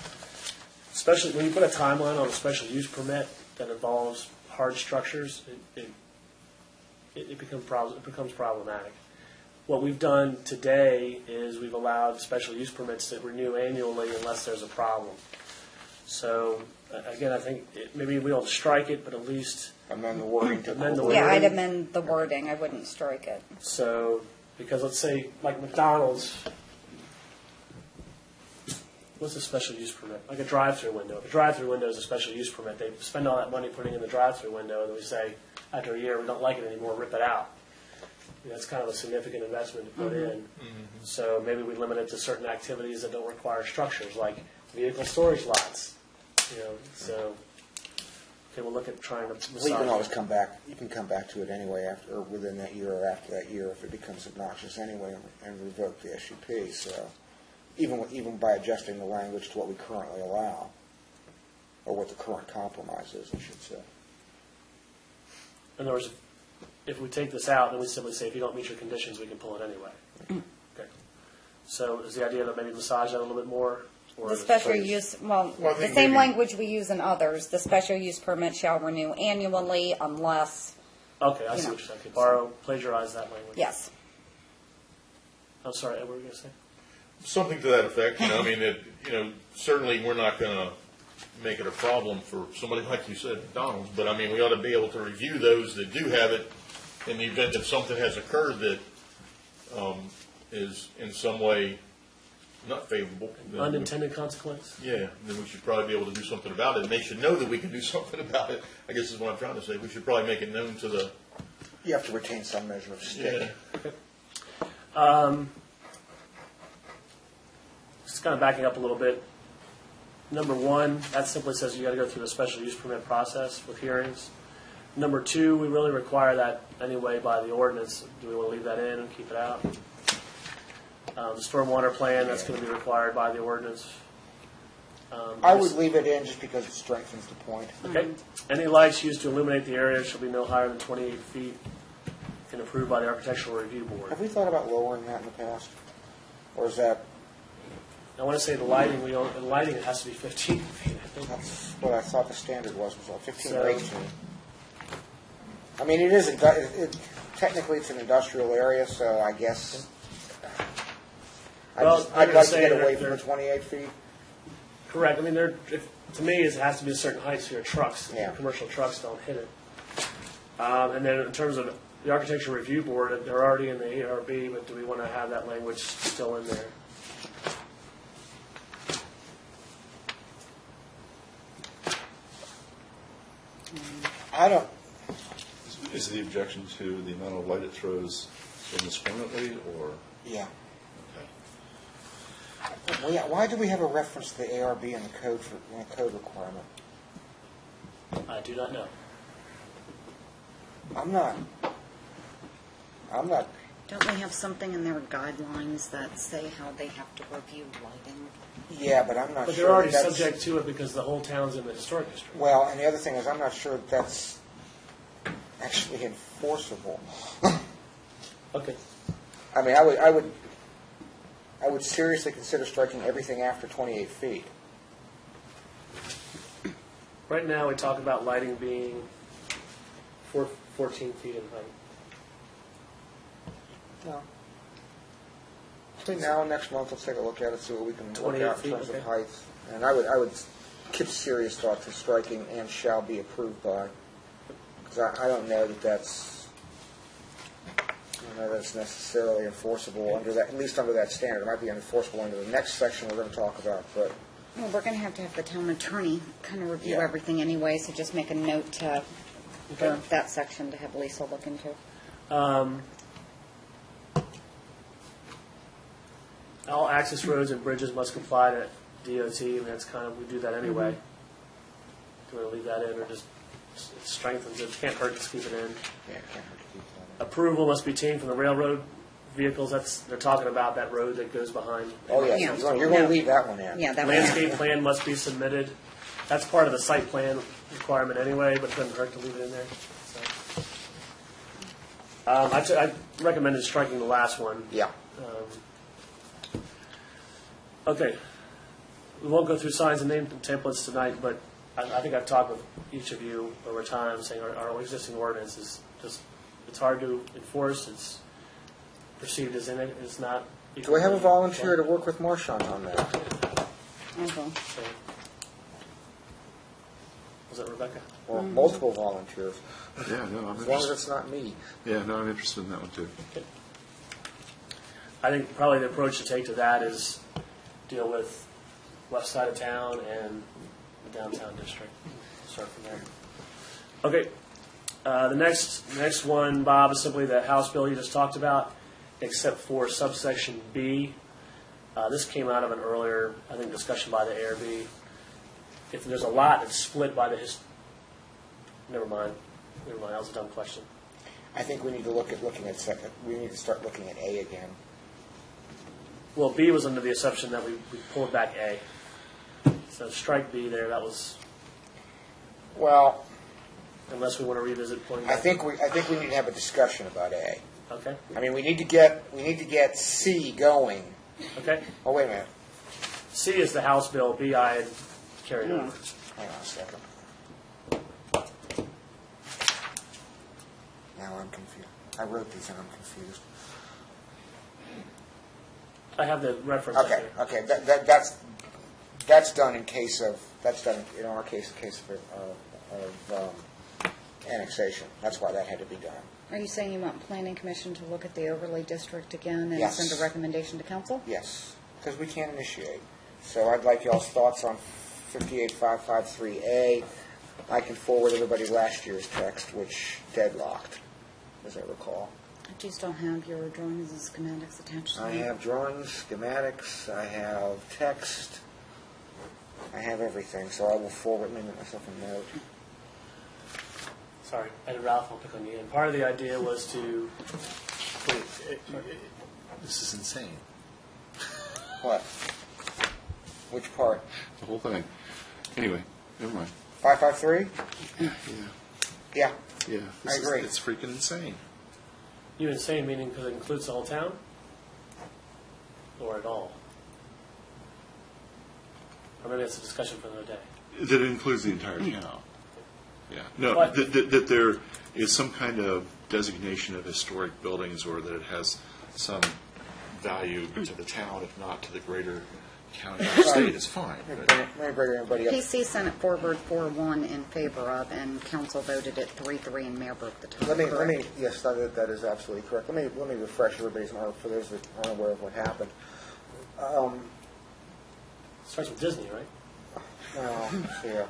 especially when you put a timeline on a special use permit that involves hard structures, it becomes problematic. What we've done today is we've allowed special use permits to renew annually unless there's a problem. So, again, I think maybe we don't strike it, but at least, Amend the wording to Amend the incorporate- Yeah, I'd Wording. amend the wording. I wouldn't strike it. so, because let's say, like McDonald's, what's a special use permit? Like a drive-through window. If a drive-through window is a special use permit, they spend all that money putting in the drive-through window, and then we say, after a year, we don't like it anymore, rip it out. That's kind of a significant investment to put in. So maybe we limit it to certain activities that don't require structures, like vehicle storage lots. So, okay, we'll look at trying to Well, you can always massage. come back. You can come back to it anyway, after or within that year or after that year, if it becomes obnoxious anyway, and revoke the SUP. So, even by adjusting the language to what we currently allow, or what the current compromise is, I should say. In other words, if we take this out, then we simply say, if you don't meet your conditions, we can pull it anyway. Okay. So is the idea to maybe massage that a little bit more? Or The is it- special use, Well, I the think same maybe- language we use in others, the special use permit shall renew annually unless, Okay, I see you what know. you're saying. Okay, plagiarize that language. yes. I'm sorry, what were you going to say? Something to that effect, certainly we're not gonna make it a problem for somebody like you said, McDonald's, but we ought to be able to review those that do have it in the event that something has occurred that, is in some way not favorable. then we- Unintended consequence? Yeah, then we should probably be able to do something about it, and they should know that we can do something about it, I guess is what I'm trying to say. We should probably make it known to the, You have to retain some measure of stake. Just kind of backing up a little bit. Number one, that simply says you got to go through a special use permit process with hearings. Number two, we really require that anyway by the ordinance. Do we want to leave that in and keep it out? The stormwater plan, that's going to be required by the ordinance. I would leave it in just because it strengthens the point. Okay. Any lights used to illuminate the area shall be no higher than 28 feet and approved by the Architectural Review Board. Have we thought about lowering that in the past? Or is that, I want to say the lighting, it has to be 15 feet, I think. that's what I thought the standard was 15 or So- 18? I mean, technically it's an industrial area, so I guess, Well, I'm I'd gonna like to say get they're- away from they're- the 28 feet. Correct. To me, it has to be a certain height so your trucks, Yeah. commercial trucks don't hit it. And then in terms of the Architectural Review Board, they're already in the ARB, but do we want to have that language still in there? I don't, Is the objection to the amount of light it throws indiscriminately, or? yeah. Why do we have a reference to the ARB in the code requirement? I do not know. I'm not, Don't we have something in their guidelines that say how they have to review lighting? yeah, but I'm not But sure. they're already that's- subject to it because the whole town's in the historic district. Well, and the other thing is, I'm not sure that's actually enforceable. Okay. I mean, I would seriously consider striking everything after 28 feet. Right now, we talk about lighting being 14 feet in height. No. Between now and next month, let's take a look at it, see what we can work 28 out in feet, terms of okay. height. And I would give serious thought to striking "and shall be approved by," because I don't know that that's necessarily enforceable under that, at least under that standard. It might be enforceable under the next section we're going to talk about, but Well, we're going to have the town attorney kind of review Yeah. everything anyway, so just make a note to, for that section to have Lisa look into. All access roads and bridges must comply to DOT, and that's kind of, we do that anyway. Do you want to leave that in, or just it strengthens it? Can't hurt to keep it in. yeah, it can't hurt to keep that. Approval must be obtained from the railroad vehicles. They're talking about that road that goes behind. Oh, yeah, Yeah. so you're going to leave that one in. Yeah, that was. Landscape plan must be submitted. That's part of the site plan requirement anyway, but it doesn't hurt to leave it in there. So. I recommended striking the last one. Yeah. Okay. We won't go through signs and name templates tonight, but I think I've talked with each of you over time, saying our existing ordinance is just, it's hard to enforce, it's perceived as it's not. Do we have a volunteer to work with Marshawn on that? Okay. So- Was it Rebecca? Or multiple volunteers, Yeah, no, I'm as long as interested. it's not me. Yeah, no, I'm interested in that one too. I think probably the approach to take to that is deal with west side of town and the downtown district. Start from there. Okay. The next one, Bob, is simply the House bill you just talked about, except for subsection B. This came out of an earlier, I think, discussion by the ARB. If there's a lot that's split by the never mind. That was a dumb question. I think we need to we need to start looking at A again. Well, B was under the assumption that we pulled back A. So strike B there. That was, Well, unless we want to revisit pulling I back. think we need to have a discussion about A. Okay. I mean, we need to get C going. Okay. Oh, wait a minute. C is the House bill. B I had carried over. Hang on a second. Now I'm confused. I wrote these and I'm confused. I have the reference. up Okay, there. okay, that's done in case of, in our case, of annexation. That's why that had to be done. Are you saying you want planning commission to look at the overlay district again and Yes. send a recommendation to council? Yes, because we can't initiate. So I'd like y'all's thoughts on 58553A. I can forward everybody last year's text, which deadlocked, as I recall. I just don't have your drawings and schematics attached to I them. have drawings, schematics, I have text, I have everything, so I will forward, let me make myself a note. Sorry, and Ralph, I'll pick on you. And part of the idea was to. This is insane. What? Which part? The whole thing. Anyway, never mind. 553? Yeah, Yeah. yeah. I agree. It's freaking insane. You insane meaning because it includes the whole town, or at all, or maybe that's a discussion for another day. That includes the entire town. Yeah. No, But- that there is some kind of designation of historic buildings or that it has some value to the town, if not to the greater county or state, is fine. But Let me bring everybody up. PC sent it forward 4-1 in favor of, and council voted it 3-3, and Mayor broke the tie. Let me, Correct. yes, that is absolutely correct. Let me refresh everybody's memory for those that aren't aware of what happened. Starts with Disney, right? Well, yeah.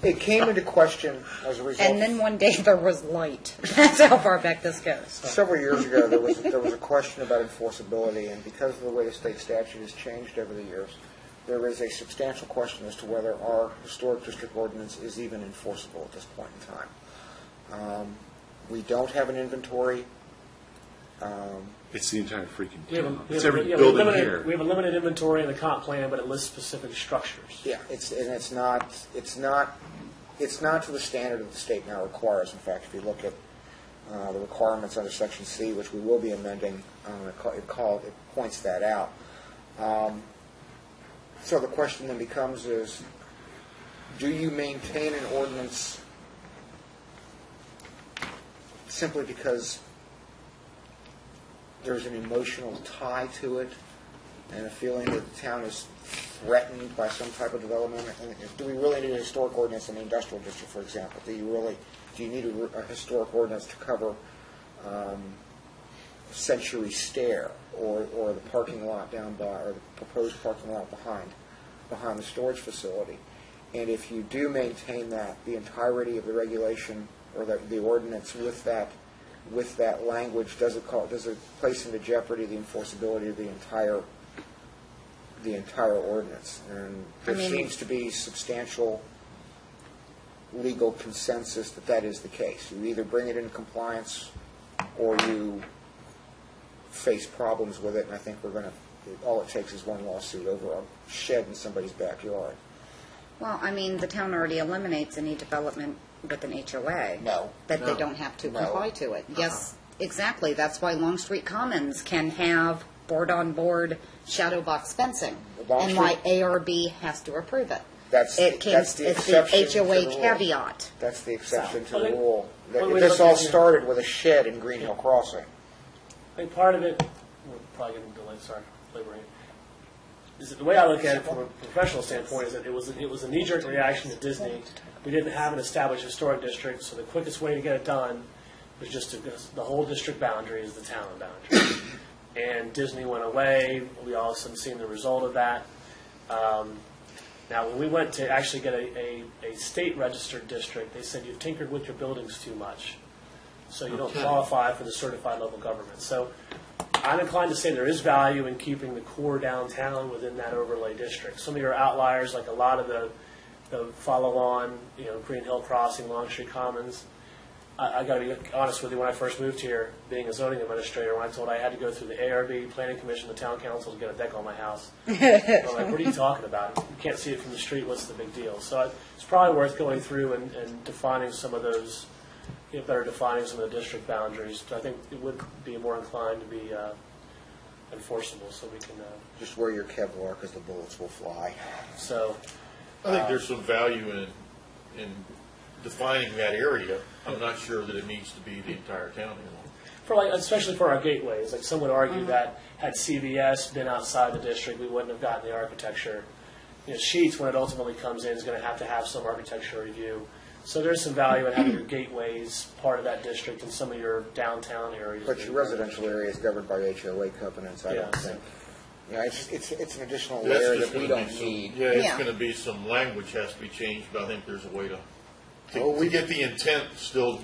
It came into question as a result. And then one day there was light. That's how far back this goes. Several years ago, there was a question about enforceability, and because of the way the state statute has changed over the years, there is a substantial question as to whether our historic district ordinance is even enforceable at this point in time. We don't have an inventory. It's the entire freaking We have a- town. we It's have a- every yeah, we have building limited- here. We have a limited inventory in the comp plan, but it lists specific structures. Yeah, it's not to the standard that the state now requires. In fact, if you look at the requirements under Section C, which we will be amending, it points that out. So the question then becomes is, do you maintain an ordinance simply because there's an emotional tie to it and a feeling that the town is threatened by some type of development? And do we really need a historic ordinance in the industrial district, for example? Do you need a historic ordinance to cover Century Stair or the parking lot down by, or the proposed parking lot behind the storage facility? And if you do maintain that, the entirety of the regulation or the ordinance with that language, does it place into jeopardy the enforceability of the entire ordinance? And there seems to be substantial legal consensus that is the case. You either bring it into compliance or you face problems with it, and I think all it takes is one lawsuit over a shed in somebody's backyard. Well, I mean, the town already eliminates any development with an HOA. No. That they don't have to No. comply to it. Yes, exactly. That's why Longstreet Commons can have board-on-board shadow box fencing, and why ARB has to approve it. That's the It's the exception to the HOA rule. caveat. That's the exception to Well, the they- rule. well, we This look all at here. started with a shed in Green Hill Crossing. I think part of it, we're probably getting delayed, sorry, laboring. Is that the way I look at it from a professional standpoint is that it was a knee-jerk reaction to Disney. We didn't have an established historic district, so the quickest way to get it done was just to, the whole district boundary is the town boundary. And Disney went away. We all have seen the result of that. Now, when we went to actually get a state-registered district, they said you've tinkered with your buildings too much, so you don't qualify for the certified local government. So I'm inclined to say there is value in keeping the core downtown within that overlay district. Some of your outliers, like a lot of the follow-on, Green Hill Crossing, Longstreet Commons. I got to be honest with you, when I first moved here, being a zoning administrator, when I told I had to go through the ARB, Planning Commission, the Town Council to get a deck on my house, I'm like, what are you talking about? You can't see it from the street, what's the big deal? So it's probably worth going through and defining some of those, better defining some of the district boundaries. I think it would be more inclined to be enforceable, so we can, Just wear your Kevlar because the bullets will fly. so, I think there's some value in defining that area. I'm not sure that it needs to be the entire town anymore. especially for our gateways, like some would argue that had CVS been outside the district, we wouldn't have gotten the architecture. Sheets, when it ultimately comes in, is going to have some architecture review. So there's some value in having your gateways part of that district and some of your downtown areas. But your residential area is governed by HOA covenants, I don't Yeah. think. It's an additional That's layer just that we gonna don't be some- need. Yeah, it's Yeah. going to be some language has to be changed, but I think there's a way to Oh, we- get the intent still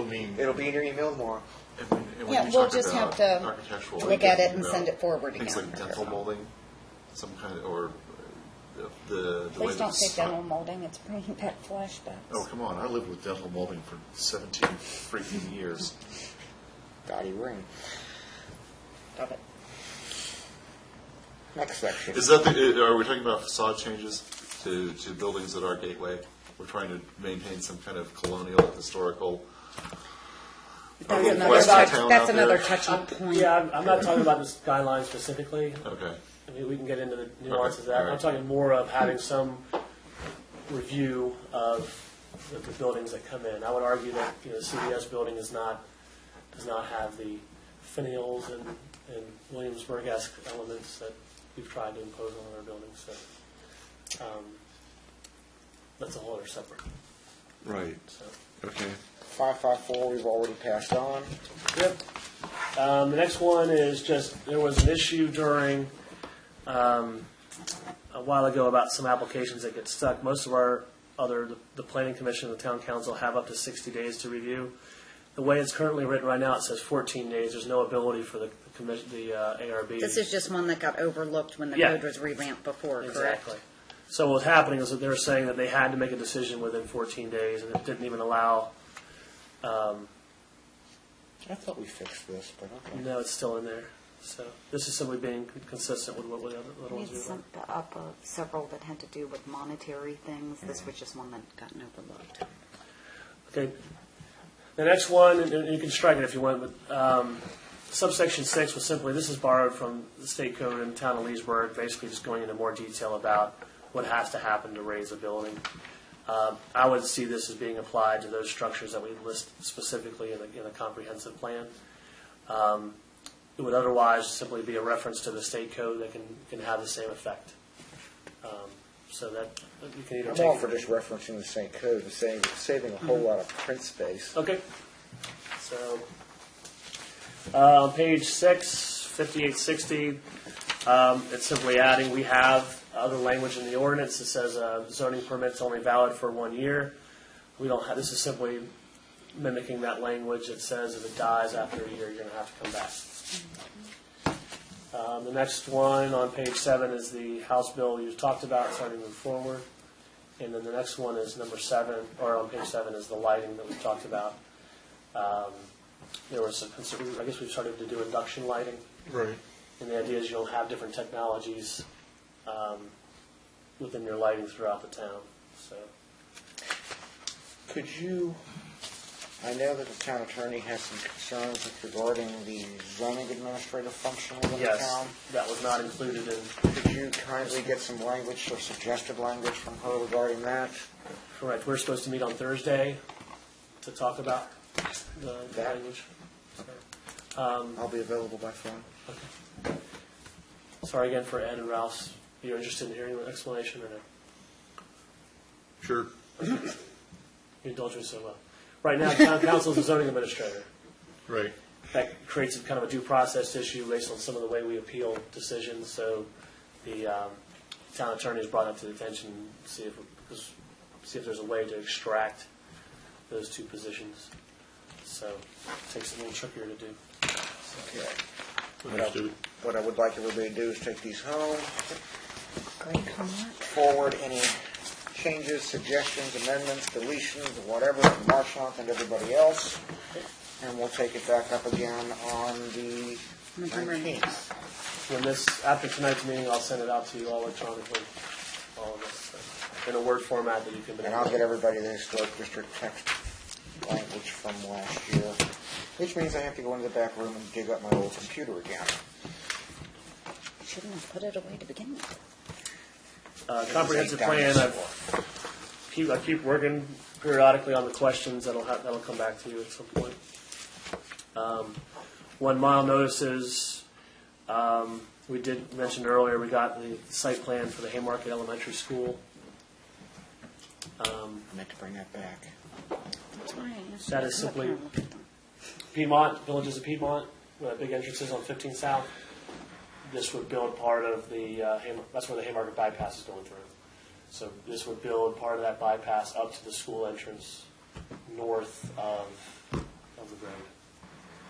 mean. It'll be in your email tomorrow. And when Yeah, you we'll talk just about have to architectural, look you're at it talking and about send it forward things again. like dental molding, some kind of, or the way Please don't that say dental molding, it's bringing back flashbacks. Oh, come on, I lived with dental molding for 17 freaking years. Dottie ring. Love it. Next section. Is that are we talking about facade changes to buildings at our gateway? We're trying to maintain some kind of colonial, historical. That's West another, town touch, out that's there. another touchy point. Yeah, I'm not talking about this guideline specifically. Okay. I mean, we can get into the nuances of that. all right. I'm talking more of having some review of the buildings that come in. I would argue that the CVS building does not have the finials and Williamsburg-esque elements that we've tried to impose on our buildings. So that's a whole other separate. Right, So. okay. 554 we've already passed on. Yep. The next one is just, there was an issue during, a while ago about some applications that get stuck. Most of our the Planning Commission and the Town Council have up to 60 days to review. The way it's currently written right now, it says 14 days. There's no ability for the commission, the ARB. This is just one that got overlooked when the Yeah. code was revamped before, correct? Exactly. So what's happening is that they're saying that they had to make a decision within 14 days, and it didn't even allow I thought we fixed this, but okay. No, it's still in there. So this is simply being consistent with what the other We ones had we've done. sent up several that had to do with monetary things. This was just one that gotten overlooked. Okay. The next one, and you can strike it if you want, but subsection 6 was simply, this is borrowed from the state code in the town of Leesburg, basically just going into more detail about what has to happen to raise a building. I would see this as being applied to those structures that we list specifically in the comprehensive plan. It would otherwise simply be a reference to the state code that can have the same effect. So that you can either I'm take. all for just referencing the same code, saving a whole lot of print space. Okay. So, on page 6, 5860, it's simply adding, we have other language in the ordinance that says zoning permit's only valid for 1 year. We don't have, this is simply mimicking that language that says if it dies after a year, you're going to have to come back. The next one on page 7 is the House bill you talked about, starting to move forward. And then the next one is number 7, or on page 7 is the lighting that we talked about. There was some concern, I guess we started to do induction lighting. Right. And the idea is you'll have different technologies within your lighting throughout the town. So, Could you, I know that the town attorney has some concerns regarding the zoning administrative function within the yes, town. that was not included in. Could you kindly get some language or suggested language from her regarding that? Correct. We're supposed to meet on Thursday to talk about the That- language. I'll be available by phone. Sorry again for Ed and Ralph's. You're interested in hearing an explanation or no? Sure. You indulge me so well. Right now, town council is the zoning administrator. Right. That creates a kind of a due process issue based on some of the way we appeal decisions. So the town attorney has brought up to the attention, see if there's a way to extract those two positions. So it takes it a little trickier to do. Okay. Understood. What I would like everybody to do is take these home, Great homework. forward any changes, suggestions, amendments, deletions, whatever, to Marshall and everybody else, and we'll take it back up again on the November 19th. When this, after tonight's meeting, I'll send it out to you all electronically, all of this, in a Word format that you can. And I'll get everybody the historic district text language from last year, which means I have to go into the back room and dig up my old computer again. Shouldn't have put it away to begin with. Comprehensive plan, I keep working periodically on the questions that'll come back to you at some point. 1 mile notices, we did mention earlier, we got the site plan for the Haymarket Elementary School. I meant to bring that back. That's why I asked you That to is come up simply- here and look at them. Piedmont, Villages of Piedmont, big entrances on 15 South. This would build part of the, that's where the Haymarket bypass is going through. So this would build part of that bypass up to the school entrance north of the road.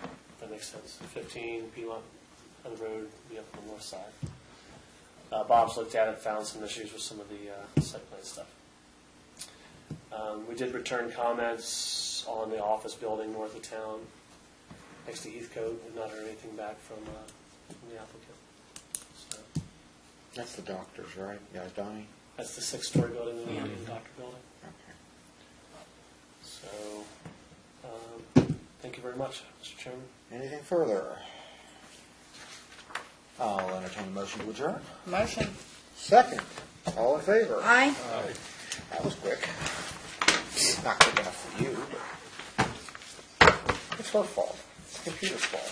If that makes sense. 15 Piedmont on the road would be up on the north side. Bob's looked at it, found some issues with some of the site plan stuff. We did return comments on the office building north of town, next to Heathcote. We've not heard anything back from the applicant. So That's the doctor's, right? Yeah, Donnie? that's the 6-story building, the doctor building. Okay. So, thank you very much, Mr. Chairman. Anything further? I'll entertain a motion to adjourn. Motion. Second. All in favor? Aye. That was quick. Not quick enough for you, but it's her fault. It's the computer's fault.